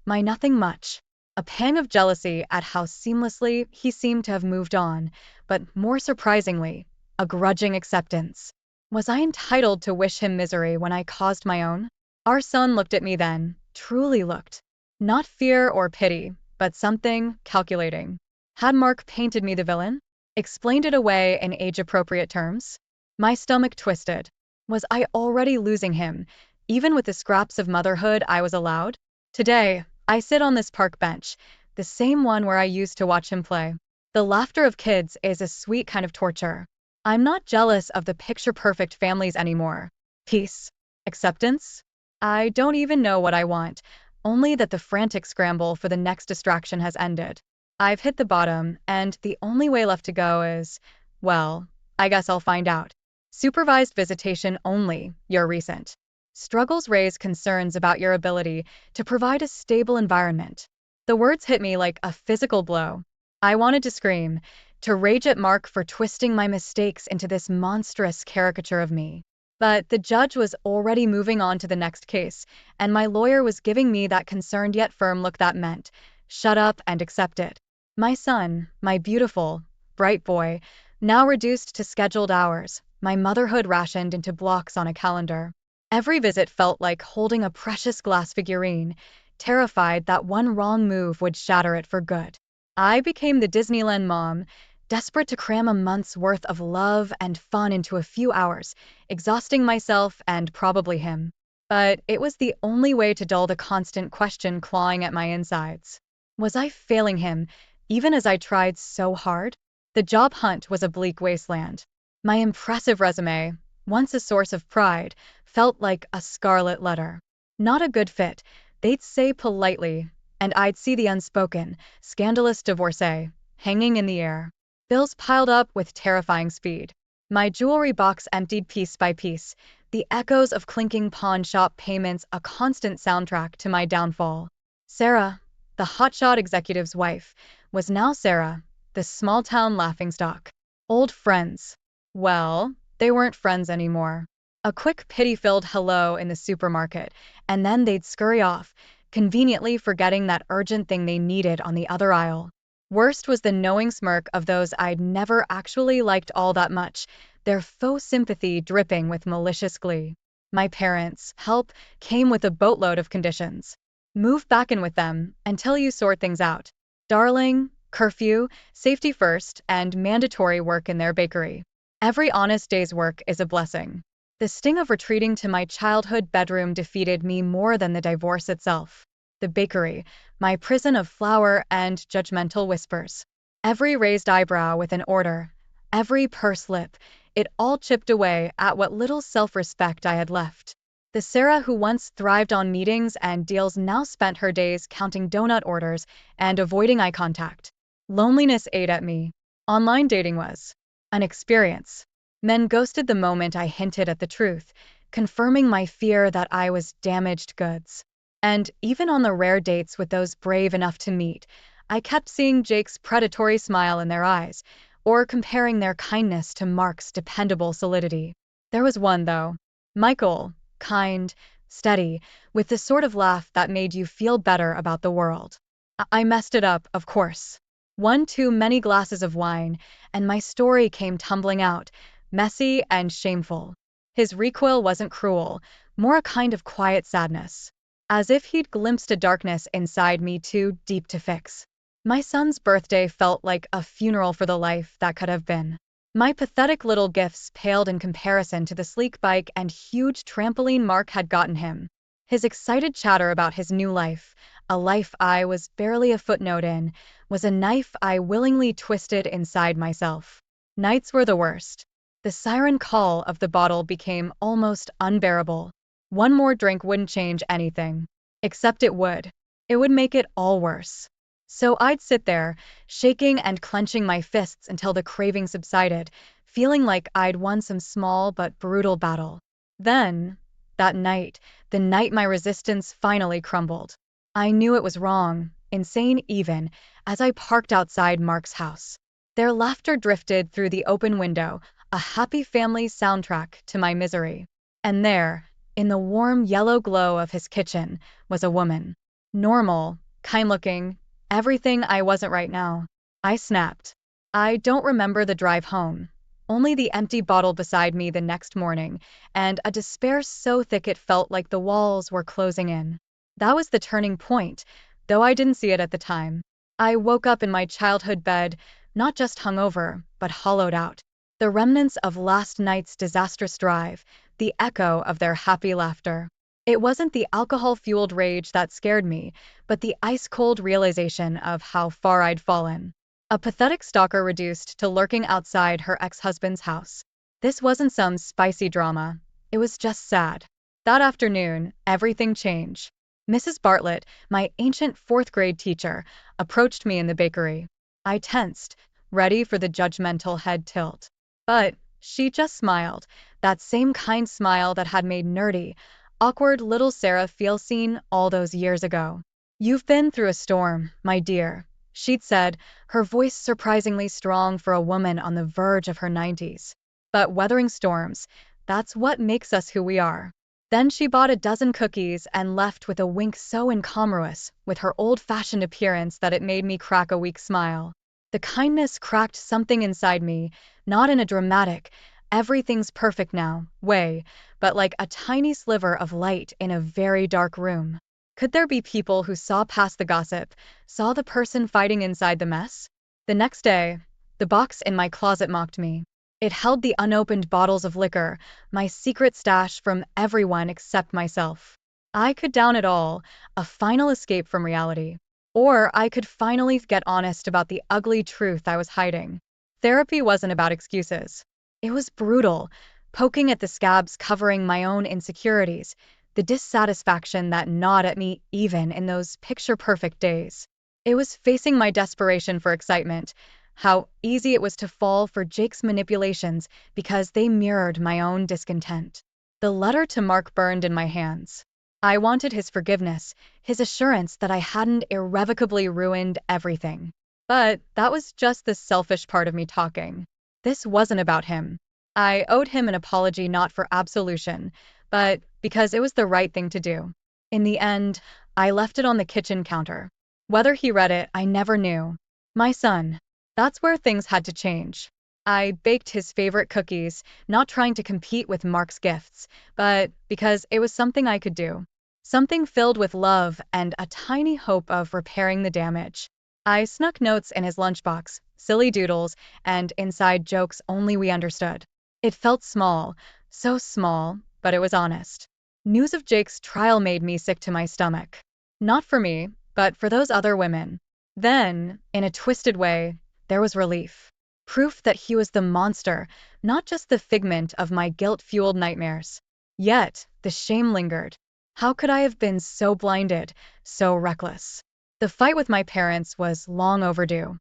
nothing much. A pang of jealousy at how seamlessly he seemed to have moved on, but more surprisingly, a grudging acceptance. Was I entitled to wish him misery when I caused my own? Our son looked at me then, truly looked. Not fear or pity, but something calculating. Had Mark painted me the villain? Explained it away in age-appropriate terms? My stomach twisted. Was I already losing him, even with the scraps of motherhood I was allowed? Today, I sit on this park bench, the same one where I used to watch him play. The laughter of kids is a sweet kind of torture. I'm not jealous of the picture-perfect families anymore. Peace. Acceptance? I don't even know what I want, only that the frantic scramble for the next distraction has ended. I've hit the bottom, and the only way left to go is, well, I guess I'll find out. Supervised visitation only, your recent. Struggles raise concerns about your ability to provide a stable environment. The words hit me like a physical blow. I wanted to scream, to rage at Mark for twisting my mistakes into this monstrous caricature of me. But the judge was already moving on to the next case, and my lawyer was giving me that concerned yet firm look that meant, shut up and accept it. My son, my beautiful, bright boy, now reduced to scheduled hours, my motherhood rationed into blocks on a calendar. Every visit felt like holding a precious glass figurine, terrified that one wrong move would shatter it for good. I became the Disneyland mom, desperate to cram a month's worth of love and fun into a few hours, exhausting myself and probably him. But it was the only way to dull the constant question clawing at my insides. Was I failing him, even as I tried so hard? The job hunt was a bleak wasteland. My impressive resume, once a source of pride, felt like a scarlet letter. Not a good fit, they'd say politely, and I'd see the unspoken, scandalous divorcee, hanging in the air. Bills piled up with terrifying speed. My jewelry box emptied piece by piece, the echoes of clinking pawn shop payments a constant soundtrack to my downfall. Sarah, the hotshot executive's wife, was now Sarah, the small-town laughingstock. Old friends. Well, they weren't friends anymore. A quick pity-filled hello in the supermarket, and then they'd scurry off, conveniently forgetting that urgent thing they needed on the other aisle. Worst was the knowing smirk of those I'd never actually liked all that much, their faux sympathy dripping with malicious glee. My parents' help came with a boatload of conditions. Move back in with them until you sort things out. Darling, curfew, safety first, and mandatory work in their bakery. Every honest day's work is a blessing. The sting of retreating to my childhood bedroom defeated me more than the divorce itself. The bakery, my prison of flour and judgmental whispers. Every raised eyebrow with an order, every pursed lip, it all chipped away at what little self-respect I had left. The Sarah who once thrived on meetings and deals now spent her days counting donut orders and avoiding eye contact. Loneliness ate at me. Online dating was an experience. Men ghosted the moment I hinted at the truth, confirming my fear that I was damaged goods. And even on the rare dates with those brave enough to meet, I kept seeing Jake's predatory smile in their eyes, or comparing their kindness to Mark's dependable solidity. There was one, though. Michael, kind, steady, with the sort of laugh that made you feel better about the world. I messed it up, of course. One too many glasses of wine, and my story came tumbling out, messy and shameful. His recoil wasn't cruel, more a kind of quiet sadness. As if he'd glimpsed a darkness inside me too deep to fix. My son's birthday felt like a funeral for the life that could have been. My pathetic little gifts paled in comparison to the sleek bike and huge trampoline Mark had gotten him. His excited chatter about his new life, a life I was barely a footnote in, was a knife I willingly twisted inside myself. Nights were the worst. The siren call of the bottle became almost unbearable. One more drink wouldn't change anything. Except it would. It would make it all worse. So I'd sit there, shaking and clenching my fists until the craving subsided, feeling like I'd won some small but brutal battle. Then, that night, the night my resistance finally crumbled. I knew it was wrong, insane even, as I parked outside Mark's house. Their laughter drifted through the open window, a happy family soundtrack to my misery. And there, in the warm yellow glow of his kitchen, was a woman. Normal, kind-looking, everything I wasn't right now. I snapped. I don't remember the drive home. Only the empty bottle beside me the next morning, and a despair so thick it felt like the walls were closing in. That was the turning point, though I didn't see it at the time. I woke up in my childhood bed, not just hungover, but hollowed out. The remnants of last night's disastrous drive, the echo of their happy laughter. It wasn't the alcohol-fueled rage that scared me, but the ice-cold realization of how far I'd fallen. A pathetic stalker reduced to lurking outside her ex-husband's house. This wasn't some spicy drama. It was just sad. That afternoon, everything changed. Mrs. Bartlett, my ancient fourth-grade teacher, approached me in the bakery. I tensed, ready for the judgmental head tilt. But she just smiled, that same kind smile that had made nerdy, awkward little Sarah feel seen all those years ago. "You've been through a storm, my dear," she'd said, her voice surprisingly strong for a woman on the verge of her 90s. "But weathering storms, that's what makes us who we are." Then she bought a dozen cookies and left with a wink so incongruous with her old-fashioned appearance that it made me crack a weak smile. The kindness cracked something inside me, not in a dramatic, everything's perfect now way, but like a tiny sliver of light in a very dark room. Could there be people who saw past the gossip, saw the person fighting inside the mess? The next day, the box in my closet mocked me. It held the unopened bottles of liquor, my secret stash from everyone except myself. I could down it all, a final escape from reality. Or I could finally get honest about the ugly truth I was hiding. Therapy wasn't about excuses. It was brutal, poking at the scabs covering my own insecurities, the dissatisfaction that gnawed at me even in those picture-perfect days. It was facing my desperation for excitement, how easy it was to fall for Jake's manipulations because they mirrored my own discontent. The letter to Mark burned in my hands. I wanted his forgiveness, his assurance that I hadn't irrevocably ruined everything. But that was just the selfish part of me talking. This wasn't about him. I owed him an apology not for absolution, but because it was the right thing to do. In the end, I left it on the kitchen counter. Whether he read it, I never knew. My son. That's where things had to change. I baked his favorite cookies, not trying to compete with Mark's gifts, but because it was something I could do. Something filled with love and a tiny hope of repairing the damage. I snuck notes in his lunchbox, silly doodles, and inside jokes only we understood. It felt small, so small, but it was honest. News of Jake's trial made me sick to my stomach. Not for me, but for those other women. Then, in a twisted way, there was relief. Proof that he was the monster, not just the figment of my guilt-fueled nightmares. Yet, the shame lingered. How could I have been so blinded, so reckless? The fight with my parents was long overdue.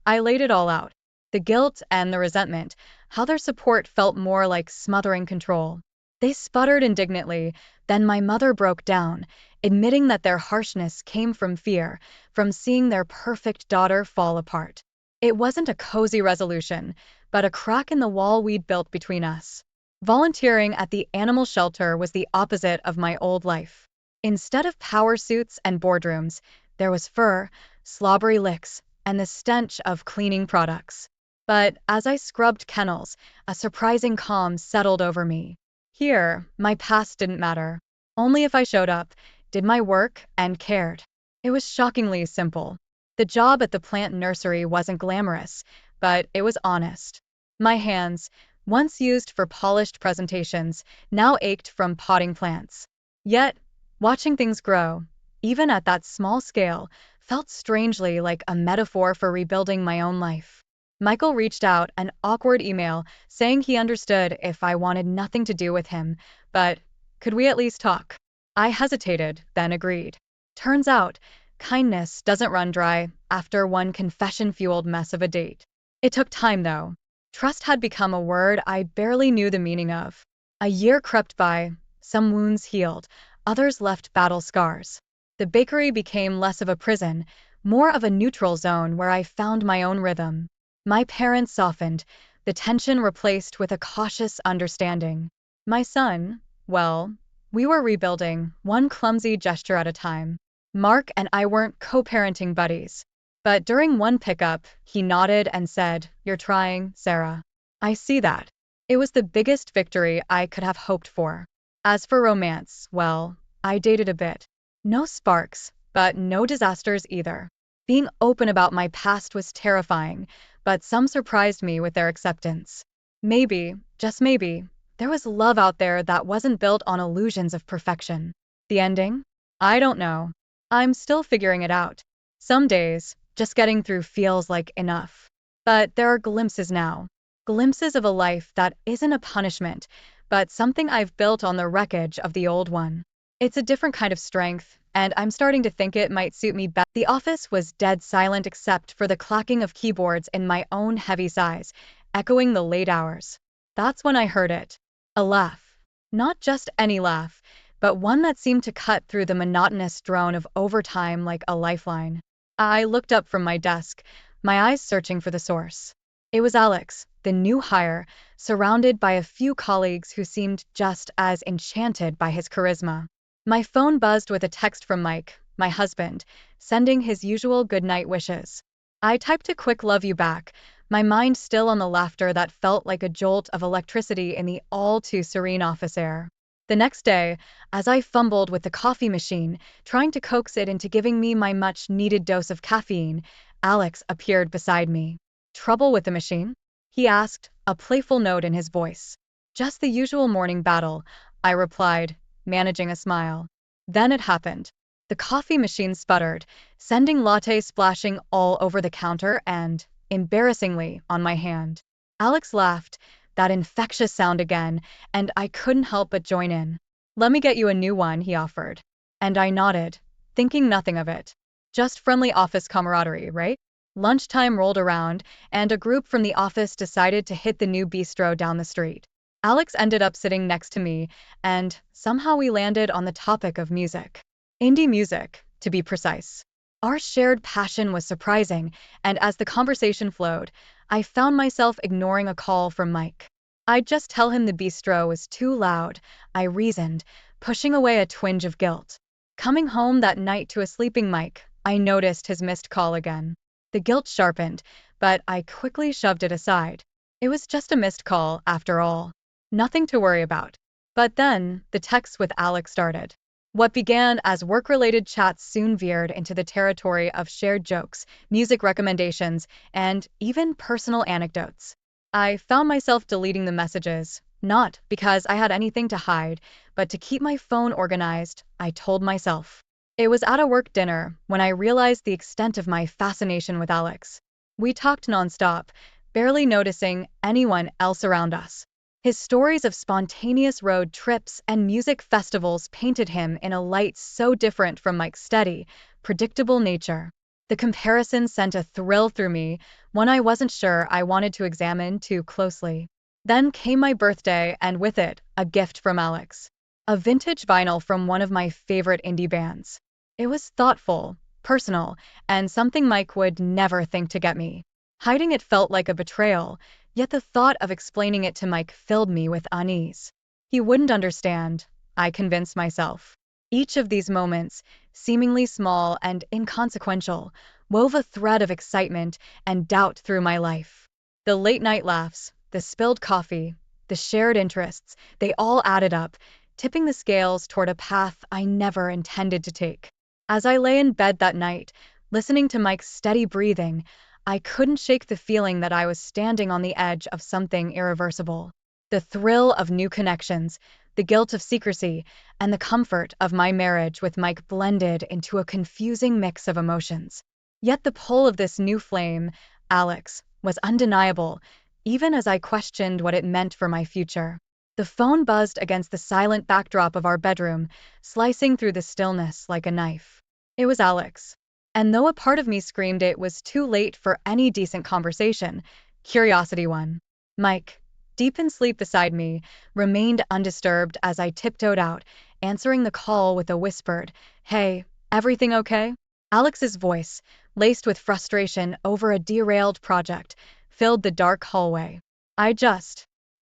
I laid it all out. The guilt and the resentment, how their support felt more like smothering control. They sputtered indignantly, then my mother broke down, admitting that their harshness came from fear, from seeing their perfect daughter fall apart. It wasn't a cozy resolution, but a crack in the wall we'd built between us. Volunteering at the animal shelter was the opposite of my old life. Instead of power suits and boardrooms, there was fur, slobbery licks, and the stench of cleaning products. But as I scrubbed kennels, a surprising calm settled over me. Here, my past didn't matter. Only if I showed up, did my work, and cared. It was shockingly simple. The job at the plant nursery wasn't glamorous, but it was honest. My hands, once used for polished presentations, now ached from potting plants. Yet, watching things grow, even at that small scale, felt strangely like a metaphor for rebuilding my own life. Michael reached out an awkward email saying he understood if I wanted nothing to do with him, but could we at least talk? I hesitated, then agreed. Turns out, kindness doesn't run dry after one confession-fueled mess of a date. It took time, though. Trust had become a word I barely knew the meaning of. A year crept by, some wounds healed, others left battle scars. The bakery became less of a prison, more of a neutral zone where I found my own rhythm. My parents softened, the tension replaced with a cautious understanding. My son, well, we were rebuilding, one clumsy gesture at a time. Mark and I weren't co-parenting buddies. But during one pickup, he nodded and said, "You're trying, Sarah." I see that. It was the biggest victory I could have hoped for. As for romance, well, I dated a bit. No sparks, but no disasters either. Being open about my past was terrifying, but some surprised me with their acceptance. Maybe, just maybe, there was love out there that wasn't built on illusions of perfection. The ending? I don't know. I'm still figuring it out. Some days, just getting through feels like enough. But there are glimpses now. Glimpses of a life that isn't a punishment, but something I've built on the wreckage of the old one. It's a different kind of strength, and I'm starting to think it might suit me better. The office was dead silent except for the clacking of keyboards in my own heavy sighs, echoing the late hours. That's when I heard it. A laugh. Not just any laugh, but one that seemed to cut through the monotonous drone of overtime like a lifeline. I looked up from my desk, my eyes searching for the source. It was Alex, the new hire, surrounded by a few colleagues who seemed just as enchanted by his charisma. My phone buzzed with a text from Mike, my husband, sending his usual goodnight wishes. I typed a quick love you back, my mind still on the laughter that felt like a jolt of electricity in the all-too-serene office air. The next day, as I fumbled with the coffee machine, trying to coax it into giving me my much-needed dose of caffeine, Alex appeared beside me. "Trouble with the machine?" he asked, a playful note in his voice. "Just the usual morning battle," I replied, managing a smile. Then it happened. The coffee machine sputtered, sending latte splashing all over the counter and, embarrassingly, on my hand. Alex laughed, that infectious sound again, and I couldn't help but join in. "Let me get you a new one," he offered. And I nodded, thinking nothing of it. Just friendly office camaraderie, right? Lunchtime rolled around, and a group from the office decided to hit the new bistro down the street. Alex ended up sitting next to me, and somehow we landed on the topic of music. Indie music, to be precise. Our shared passion was surprising, and as the conversation flowed, I found myself ignoring a call from Mike. I'd just tell him the bistro was too loud, I reasoned, pushing away a twinge of guilt. Coming home that night to a sleeping Mike, I noticed his missed call again. The guilt sharpened, but I quickly shoved it aside. It was just a missed call, after all. Nothing to worry about. But then, the texts with Alex started. What began as work-related chats soon veered into the territory of shared jokes, music recommendations, and even personal anecdotes. I found myself deleting the messages, not because I had anything to hide, but to keep my phone organized, I told myself. It was at a work dinner when I realized the extent of my fascination with Alex. We talked nonstop, barely noticing anyone else around us. His stories of spontaneous road trips and music festivals painted him in a light so different from Mike's steady, predictable nature. The comparison sent a thrill through me, one I wasn't sure I wanted to examine too closely. Then came my birthday, and with it, a gift from Alex. A vintage vinyl from one of my favorite indie bands. It was thoughtful, personal, and something Mike would never think to get me. Hiding it felt like a betrayal, yet the thought of explaining it to Mike filled me with unease. He wouldn't understand, I convinced myself. Each of these moments, seemingly small and inconsequential, wove a thread of excitement and doubt through my life. The late night laughs, the spilled coffee, the shared interests, they all added up, tipping the scales toward a path I never intended to take. As I lay in bed that night, listening to Mike's steady breathing, I couldn't shake the feeling that I was standing on the edge of something irreversible. The thrill of new connections, the guilt of secrecy, and the comfort of my marriage with Mike blended into a confusing mix of emotions. Yet the pull of this new flame, Alex, was undeniable, even as I questioned what it meant for my future. The phone buzzed against the silent backdrop of our bedroom, slicing through the stillness like a knife. It was Alex. And though a part of me screamed it was too late for any decent conversation, curiosity won. Mike, deep in sleep beside me, remained undisturbed as I tiptoed out, answering the call with a whispered, "Hey, everything okay?" Alex's voice, laced with frustration over a derailed project, filled the dark hallway.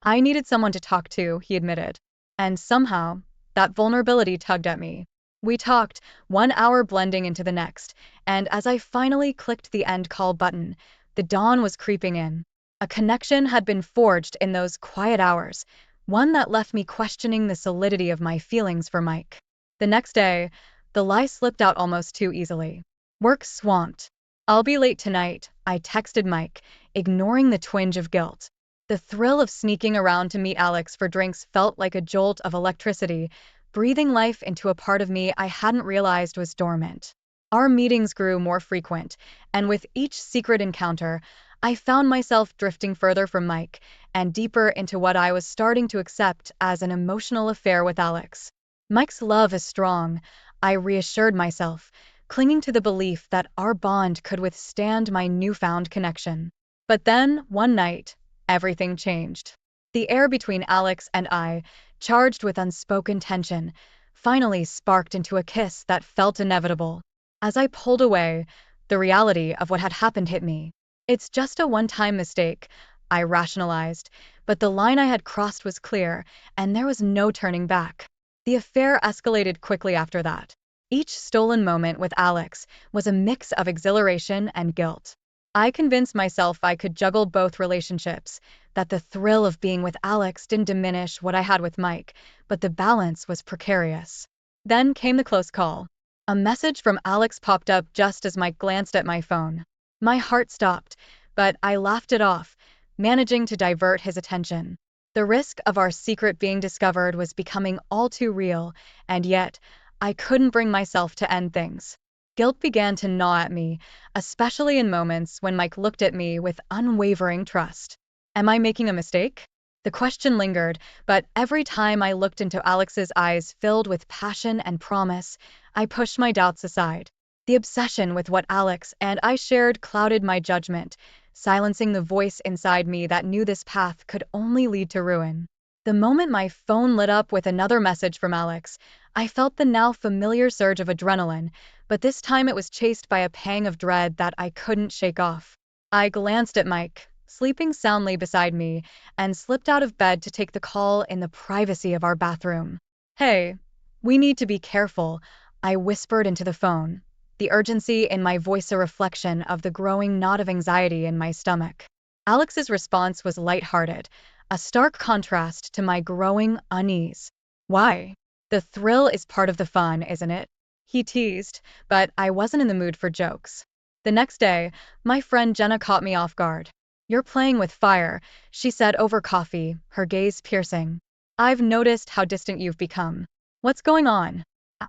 I needed someone to talk to, he admitted. And somehow, that vulnerability tugged at me. We talked, 1 hour blending into the next, and as I finally clicked the end call button, the dawn was creeping in. A connection had been forged in those quiet hours, one that left me questioning the solidity of my feelings for Mike. The next day, the lie slipped out almost too easily. Work swamped. "I'll be late tonight," I texted Mike, ignoring the twinge of guilt. The thrill of sneaking around to meet Alex for drinks felt like a jolt of electricity, breathing life into a part of me I hadn't realized was dormant. Our meetings grew more frequent, and with each secret encounter, I found myself drifting further from Mike and deeper into what I was starting to accept as an emotional affair with Alex. Mike's love is strong, I reassured myself, clinging to the belief that our bond could withstand my newfound connection. But then, one night, everything changed. The air between Alex and I, charged with unspoken tension, finally sparked into a kiss that felt inevitable. As I pulled away, the reality of what had happened hit me. "It's just a one-time mistake," I rationalized, but the line I had crossed was clear, and there was no turning back. The affair escalated quickly after that. Each stolen moment with Alex was a mix of exhilaration and guilt. I convinced myself I could juggle both relationships, that the thrill of being with Alex didn't diminish what I had with Mike, but the balance was precarious. Then came the close call. A message from Alex popped up just as Mike glanced at my phone. My heart stopped, but I laughed it off, managing to divert his attention. The risk of our secret being discovered was becoming all too real, and yet, I couldn't bring myself to end things. Guilt began to gnaw at me, especially in moments when Mike looked at me with unwavering trust. Am I making a mistake? The question lingered, but every time I looked into Alex's eyes filled with passion and promise, I pushed my doubts aside. The obsession with what Alex and I shared clouded my judgment, silencing the voice inside me that knew this path could only lead to ruin. The moment my phone lit up with another message from Alex, I felt the now familiar surge of adrenaline, but this time it was chased by a pang of dread that I couldn't shake off. I glanced at Mike, sleeping soundly beside me, and slipped out of bed to take the call in the privacy of our bathroom. "Hey, we need to be careful," I whispered into the phone, the urgency in my voice a reflection of the growing knot of anxiety in my stomach. Alex's response was lighthearted, a stark contrast to my growing unease. "Why? The thrill is part of the fun, isn't it?" he teased, but I wasn't in the mood for jokes. The next day, my friend Jenna caught me off guard. "You're playing with fire," she said over coffee, her gaze piercing. "I've noticed how distant you've become. What's going on?"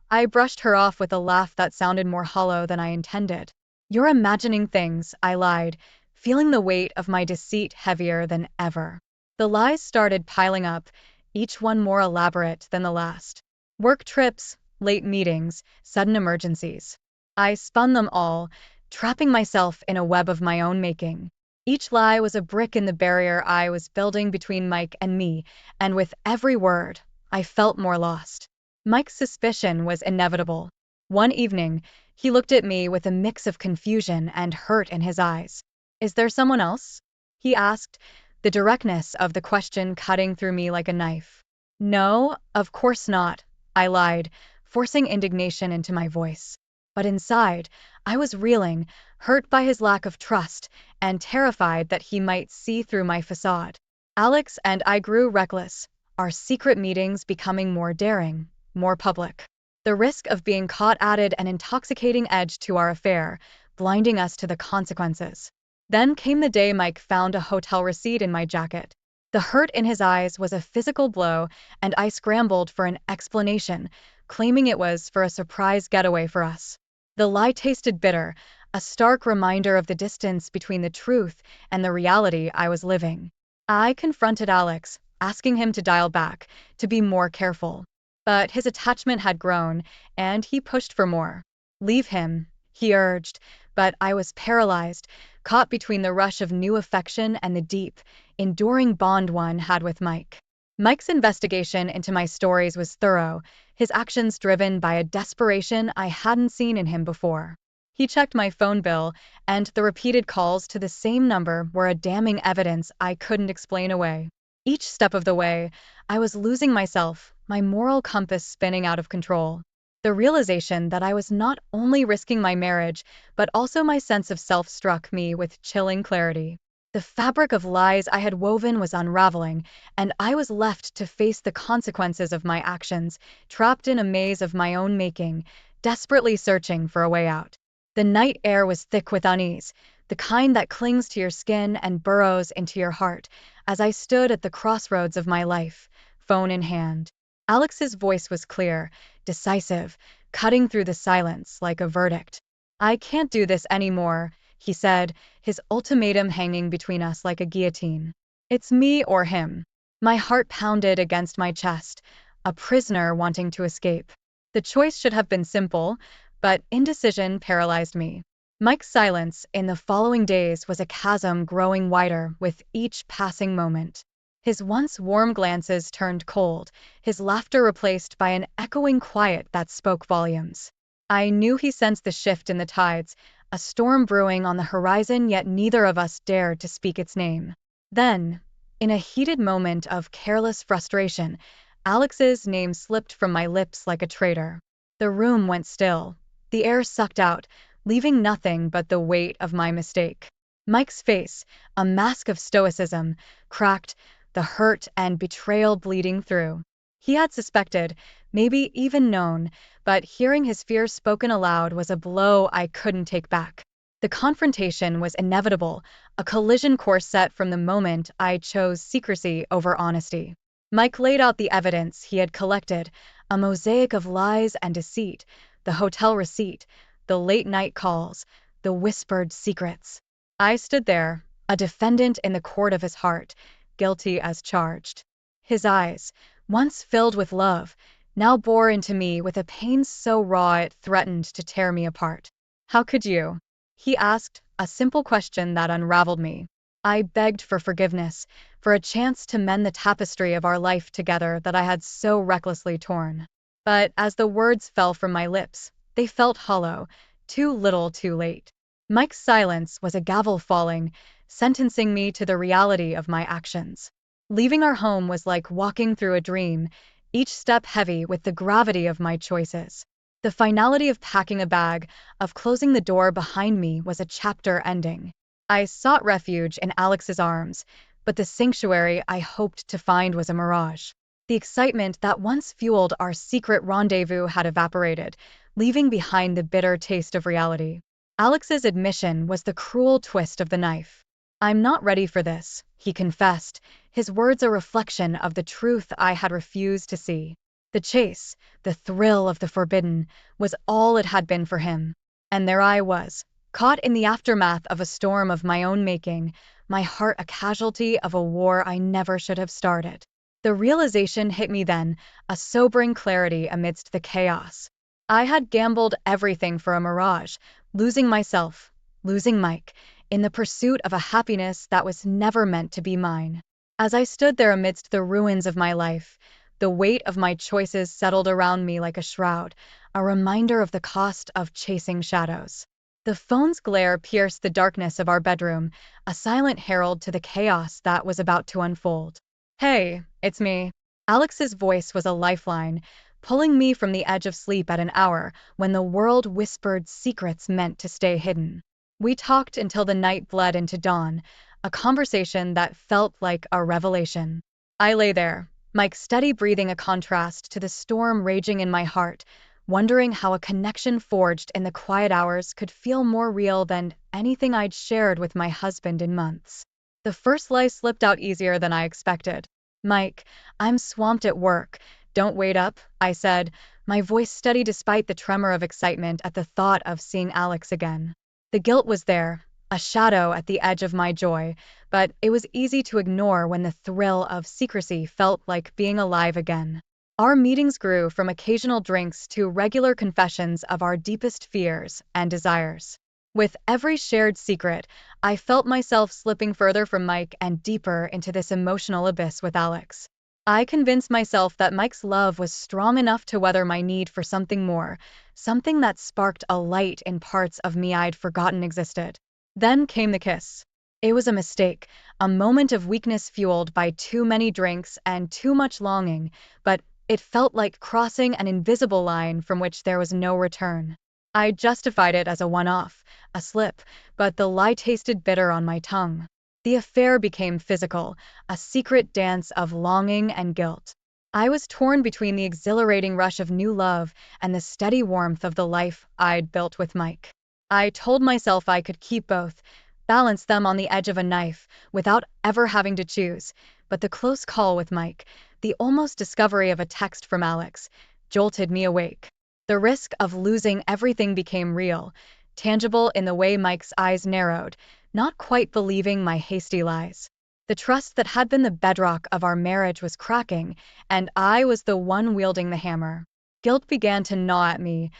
I brushed her off with a laugh that sounded more hollow than I intended. "You're imagining things," I lied, feeling the weight of my deceit heavier than ever. The lies started piling up, each one more elaborate than the last. Work trips, late meetings, sudden emergencies. I spun them all, trapping myself in a web of my own making. Each lie was a brick in the barrier I was building between Mike and me, and with every word, I felt more lost. Mike's suspicion was inevitable. One evening, he looked at me with a mix of confusion and hurt in his eyes. "Is there someone else?" he asked, the directness of the question cutting through me like a knife. "No, of course not," I lied, forcing indignation into my voice. But inside, I was reeling, hurt by his lack of trust, and terrified that he might see through my facade. Alex and I grew reckless, our secret meetings becoming more daring, more public. The risk of being caught added an intoxicating edge to our affair, blinding us to the consequences. Then came the day Mike found a hotel receipt in my jacket. The hurt in his eyes was a physical blow, and I scrambled for an explanation, claiming it was for a surprise getaway for us. The lie tasted bitter, a stark reminder of the distance between the truth and the reality I was living. I confronted Alex, asking him to dial back, to be more careful. But his attachment had grown, and he pushed for more. "Leave him," he urged, but I was paralyzed, caught between the rush of new affection and the deep, enduring bond one had with Mike. Mike's investigation into my stories was thorough, his actions driven by a desperation I hadn't seen in him before. He checked my phone bill, and the repeated calls to the same number were a damning evidence I couldn't explain away. Each step of the way, I was losing myself, my moral compass spinning out of control. The realization that I was not only risking my marriage, but also my sense of self struck me with chilling clarity. The fabric of lies I had woven was unraveling, and I was left to face the consequences of my actions, trapped in a maze of my own making, desperately searching for a way out. The night air was thick with unease, the kind that clings to your skin and burrows into your heart, as I stood at the crossroads of my life, phone in hand. Alex's voice was clear, decisive, cutting through the silence like a verdict. "I can't do this anymore," he said, his ultimatum hanging between us like a guillotine. "It's me or him." My heart pounded against my chest, a prisoner wanting to escape. The choice should have been simple, but indecision paralyzed me. Mike's silence in the following days was a chasm growing wider with each passing moment. His once warm glances turned cold, his laughter replaced by an echoing quiet that spoke volumes. I knew he sensed the shift in the tides, a storm brewing on the horizon, yet neither of us dared to speak its name. Then, in a heated moment of careless frustration, Alex's name slipped from my lips like a traitor. The room went still, the air sucked out, leaving nothing but the weight of my mistake. Mike's face, a mask of stoicism, cracked, the hurt and betrayal bleeding through. He had suspected, maybe even known, but hearing his fears spoken aloud was a blow I couldn't take back. The confrontation was inevitable, a collision course set from the moment I chose secrecy over honesty. Mike laid out the evidence he had collected, a mosaic of lies and deceit, the hotel receipt, the late-night calls, the whispered secrets. I stood there, a defendant in the court of his heart, guilty as charged. His eyes, once filled with love, now bore into me with a pain so raw it threatened to tear me apart. "How could you?" he asked, a simple question that unraveled me. I begged for forgiveness, for a chance to mend the tapestry of our life together that I had so recklessly torn. But as the words fell from my lips, they felt hollow, too little too late. Mike's silence was a gavel falling, sentencing me to the reality of my actions. Leaving our home was like walking through a dream, each step heavy with the gravity of my choices. The finality of packing a bag, of closing the door behind me was a chapter ending. I sought refuge in Alex's arms, but the sanctuary I hoped to find was a mirage. The excitement that once fueled our secret rendezvous had evaporated, leaving behind the bitter taste of reality. Alex's admission was the cruel twist of the knife. "I'm not ready for this," he confessed, his words a reflection of the truth I had refused to see. The chase, the thrill of the forbidden, was all it had been for him. And there I was, Caught in the aftermath of a storm of my own making, my heart a casualty of a war I never should have started. The realization hit me then, a sobering clarity amidst the chaos. I had gambled everything for a mirage, losing myself, losing Mike, in the pursuit of a happiness that was never meant to be mine. As I stood there amidst the ruins of my life, the weight of my choices settled around me like a shroud, a reminder of the cost of chasing shadows. The phone's glare pierced the darkness of our bedroom, a silent herald to the chaos that was about to unfold. Hey, it's me. Alex's voice was a lifeline, pulling me from the edge of sleep at an hour when the world whispered secrets meant to stay hidden. We talked until the night bled into dawn, a conversation that felt like a revelation. I lay there, Mike's steady breathing a contrast to the storm raging in my heart, wondering how a connection forged in the quiet hours could feel more real than anything I'd shared with my husband in months. The first lie slipped out easier than I expected. Mike, I'm swamped at work. Don't wait up, I said, my voice steady despite the tremor of excitement at the thought of seeing Alex again. The guilt was there, a shadow at the edge of my joy, but it was easy to ignore when the thrill of secrecy felt like being alive again. Our meetings grew from occasional drinks to regular confessions of our deepest fears and desires. With every shared secret, I felt myself slipping further from Mike and deeper into this emotional abyss with Alex. I convinced myself that Mike's love was strong enough to weather my need for something more, something that sparked a light in parts of me I'd forgotten existed. Then came the kiss. It was a mistake, a moment of weakness fueled by too many drinks and too much longing, but it felt like crossing an invisible line from which there was no return. I justified it as a one-off, a slip, but the lie tasted bitter on my tongue. The affair became physical, a secret dance of longing and guilt. I was torn between the exhilarating rush of new love and the steady warmth of the life I'd built with Mike. I told myself I could keep both, balance them on the edge of a knife, without ever having to choose, but the close call with Mike, the almost discovery of a text from Alex, jolted me awake. The risk of losing everything became real, tangible in the way Mike's eyes narrowed, not quite believing my hasty lies. The trust that had been the bedrock of our marriage was cracking, and I was the one wielding the hammer. Guilt began to gnaw at me,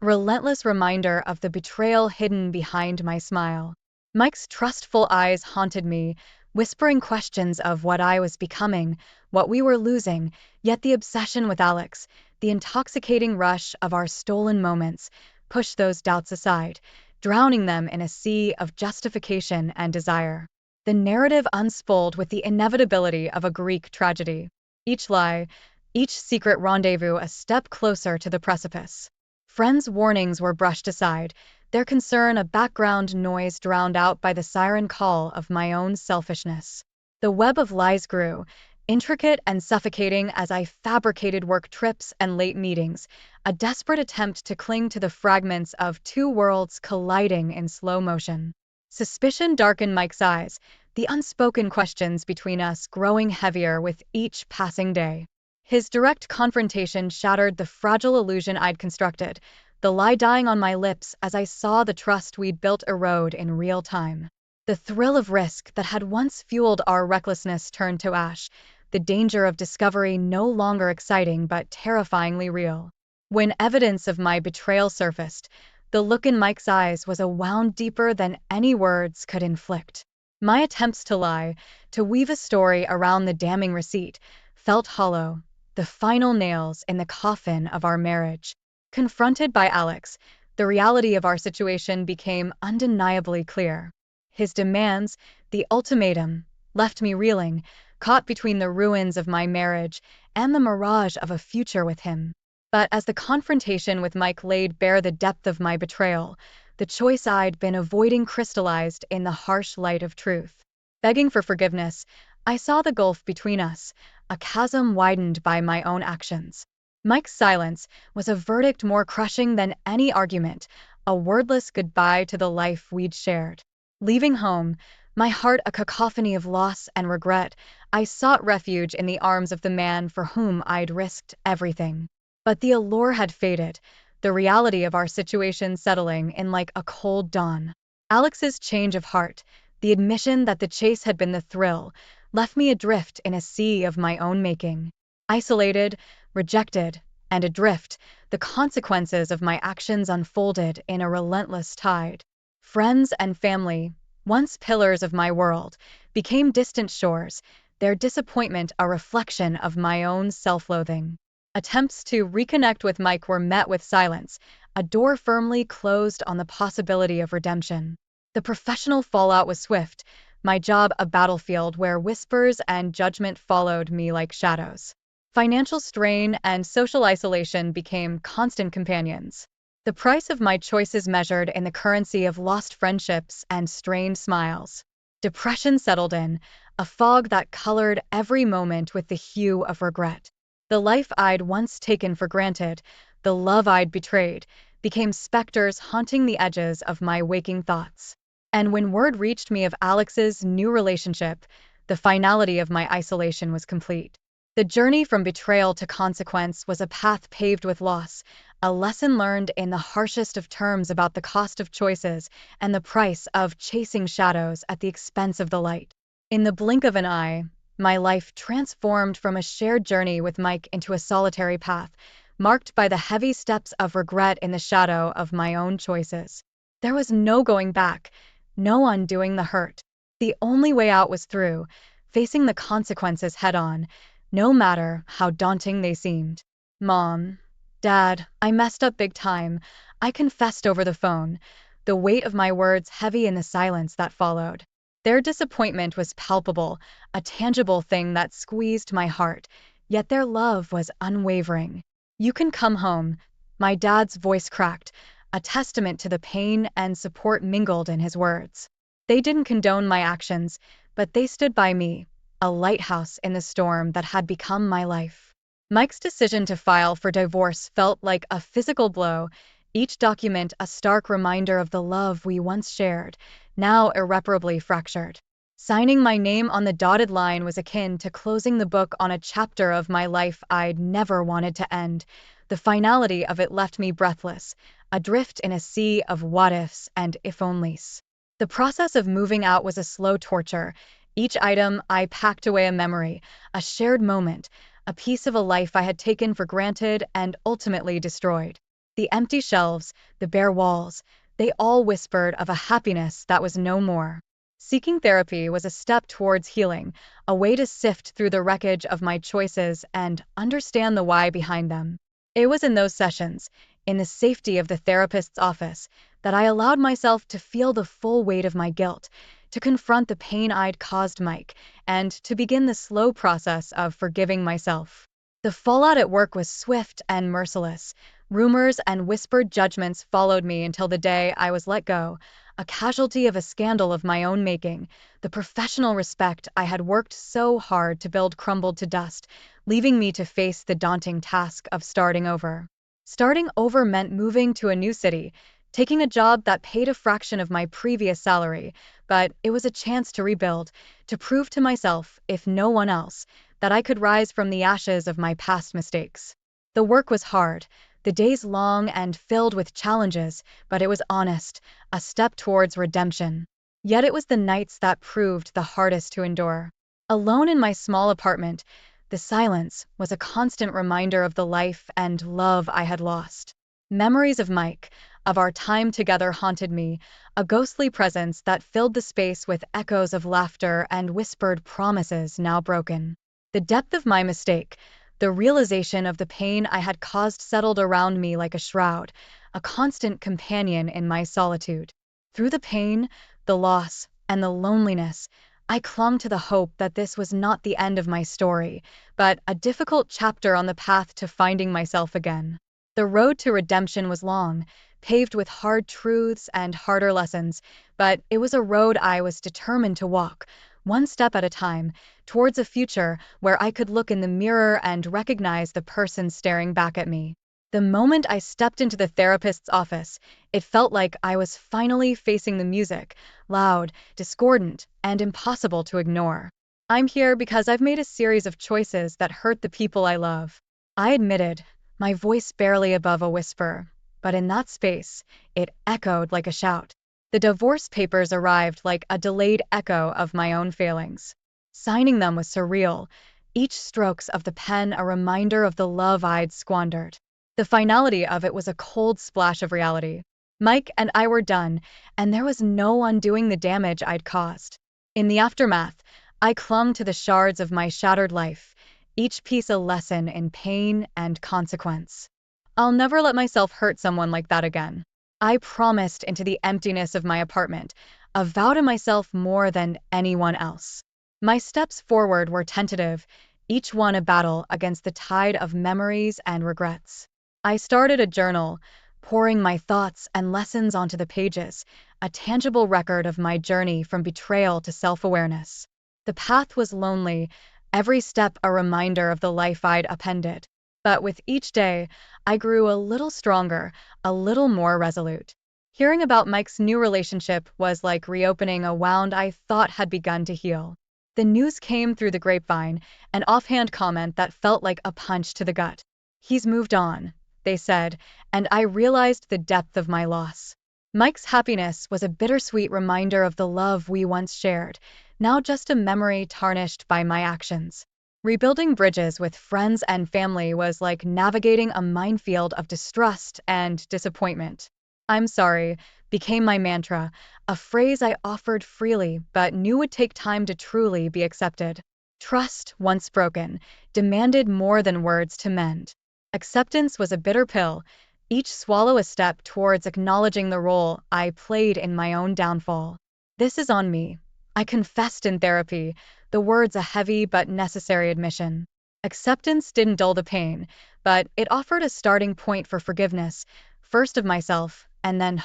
a relentless reminder of the betrayal hidden behind my smile. Mike's trustful eyes haunted me, whispering questions of what I was becoming, what we were losing, yet the obsession with Alex, the intoxicating rush of our stolen moments, pushed those doubts aside, drowning them in a sea of justification and desire. The narrative unfolded with the inevitability of a Greek tragedy. Each lie, each secret rendezvous a step closer to the precipice. Friends' warnings were brushed aside, their concern a background noise drowned out by the siren call of my own selfishness. The web of lies grew, intricate and suffocating as I fabricated work trips and late meetings, a desperate attempt to cling to the fragments of two worlds colliding in slow motion. Suspicion darkened Mike's eyes, the unspoken questions between us growing heavier with each passing day. His direct confrontation shattered the fragile illusion I'd constructed, the lie dying on my lips as I saw the trust we'd built erode in real time. The thrill of risk that had once fueled our recklessness turned to ash, the danger of discovery no longer exciting but terrifyingly real. When evidence of my betrayal surfaced, the look in Mike's eyes was a wound deeper than any words could inflict. My attempts to lie, to weave a story around the damning receipt, felt hollow, the final nails in the coffin of our marriage. Confronted by Alex, the reality of our situation became undeniably clear. His demands, the ultimatum, left me reeling, caught between the ruins of my marriage and the mirage of a future with him. But as the confrontation with Mike laid bare the depth of my betrayal, the choice I'd been avoiding crystallized in the harsh light of truth. Begging for forgiveness, I saw the gulf between us, a chasm widened by my own actions. Mike's silence was a verdict more crushing than any argument, a wordless goodbye to the life we'd shared. Leaving home, my heart a cacophony of loss and regret, I sought refuge in the arms of the man for whom I'd risked everything. But the allure had faded, the reality of our situation settling in like a cold dawn. Alex's change of heart, the admission that the chase had been the thrill, left me adrift in a sea of my own making. Isolated, rejected, and adrift, the consequences of my actions unfolded in a relentless tide. Friends and family, once pillars of my world, became distant shores, their disappointment a reflection of my own self-loathing. Attempts to reconnect with Mike were met with silence, a door firmly closed on the possibility of redemption. The professional fallout was swift, my job a battlefield where whispers and judgment followed me like shadows. Financial strain and social isolation became constant companions. The price of my choices measured in the currency of lost friendships and strained smiles. Depression settled in, a fog that colored every moment with the hue of regret. The life I'd once taken for granted, the love I'd betrayed, became specters haunting the edges of my waking thoughts. And when word reached me of Alex's new relationship, the finality of my isolation was complete. The journey from betrayal to consequence was a path paved with loss, a lesson learned in the harshest of terms about the cost of choices and the price of chasing shadows at the expense of the light. In the blink of an eye, my life transformed from a shared journey with Mike into a solitary path, marked by the heavy steps of regret in the shadow of my own choices. There was no going back, no undoing the hurt. The only way out was through, facing the consequences head-on, no matter how daunting they seemed. Mom, Dad, I messed up big time. I confessed over the phone, the weight of my words heavy in the silence that followed. Their disappointment was palpable, a tangible thing that squeezed my heart, yet their love was unwavering. You can come home, my dad's voice cracked, a testament to the pain and support mingled in his words. They didn't condone my actions, but they stood by me, a lighthouse in the storm that had become my life. Mike's decision to file for divorce felt like a physical blow, each document a stark reminder of the love we once shared, now irreparably fractured. Signing my name on the dotted line was akin to closing the book on a chapter of my life I'd never wanted to end. The finality of it left me breathless, adrift in a sea of what-ifs and if-onlys. The process of moving out was a slow torture. Each item I packed away a memory, a shared moment, a piece of a life I had taken for granted and ultimately destroyed. The empty shelves, the bare walls, they all whispered of a happiness that was no more. Seeking therapy was a step towards healing, a way to sift through the wreckage of my choices and understand the why behind them. It was in those sessions, in the safety of the therapist's office, that I allowed myself to feel the full weight of my guilt, to confront the pain I'd caused Mike, and to begin the slow process of forgiving myself. The fallout at work was swift and merciless. Rumors and whispered judgments followed me until the day I was let go, a casualty of a scandal of my own making. The professional respect I had worked so hard to build crumbled to dust, leaving me to face the daunting task of starting over. Starting over meant moving to a new city, taking a job that paid a fraction of my previous salary, but it was a chance to rebuild, to prove to myself, if no one else, that I could rise from the ashes of my past mistakes. The work was hard, the days long and filled with challenges, but it was honest, a step towards redemption. Yet it was the nights that proved the hardest to endure. Alone in my small apartment, the silence was a constant reminder of the life and love I had lost. Memories of Mike, of our time together haunted me, a ghostly presence that filled the space with echoes of laughter and whispered promises now broken. The depth of my mistake, the realization of the pain I had caused settled around me like a shroud, a constant companion in my solitude. Through the pain, the loss, and the loneliness, I clung to the hope that this was not the end of my story, but a difficult chapter on the path to finding myself again. The road to redemption was long, paved with hard truths and harder lessons, but it was a road I was determined to walk, one step at a time, towards a future where I could look in the mirror and recognize the person staring back at me. The moment I stepped into the therapist's office, it felt like I was finally facing the music, loud, discordant, and impossible to ignore. I'm here because I've made a series of choices that hurt the people I love. I admitted, my voice barely above a whisper. but in that space, it echoed like a shout. The divorce papers arrived like a delayed echo of my own failings. Signing them was surreal, each strokes of the pen a reminder of the love I'd squandered. The finality of it was a cold splash of reality. Mike and I were done, and there was no undoing the damage I'd caused. In the aftermath, I clung to the shards of my shattered life, each piece a lesson in pain and consequence. I'll never let myself hurt someone like that again. I promised into the emptiness of my apartment, a vow to myself more than anyone else. My steps forward were tentative, each one a battle against the tide of memories and regrets. I started a journal, pouring my thoughts and lessons onto the pages, a tangible record of my journey from betrayal to self-awareness. The path was lonely, every step a reminder of the life I'd upended. But with each day, I grew a little stronger, a little more resolute. Hearing about Mike's new relationship was like reopening a wound I thought had begun to heal. The news came through the grapevine, an offhand comment that felt like a punch to the gut. "He's moved on," they said, and I realized the depth of my loss. Mike's happiness was a bittersweet reminder of the love we once shared, now just a memory tarnished by my actions. Rebuilding bridges with friends and family was like navigating a minefield of distrust and disappointment. "I'm sorry" became my mantra, a phrase I offered freely but knew would take time to truly be accepted. Trust, once broken, demanded more than words to mend. Acceptance was a bitter pill, each swallow a step towards acknowledging the role I played in my own downfall. "This is on me," I confessed in therapy, the words a heavy but necessary admission. Acceptance didn't dull the pain, but it offered a starting point for forgiveness, first of myself, and then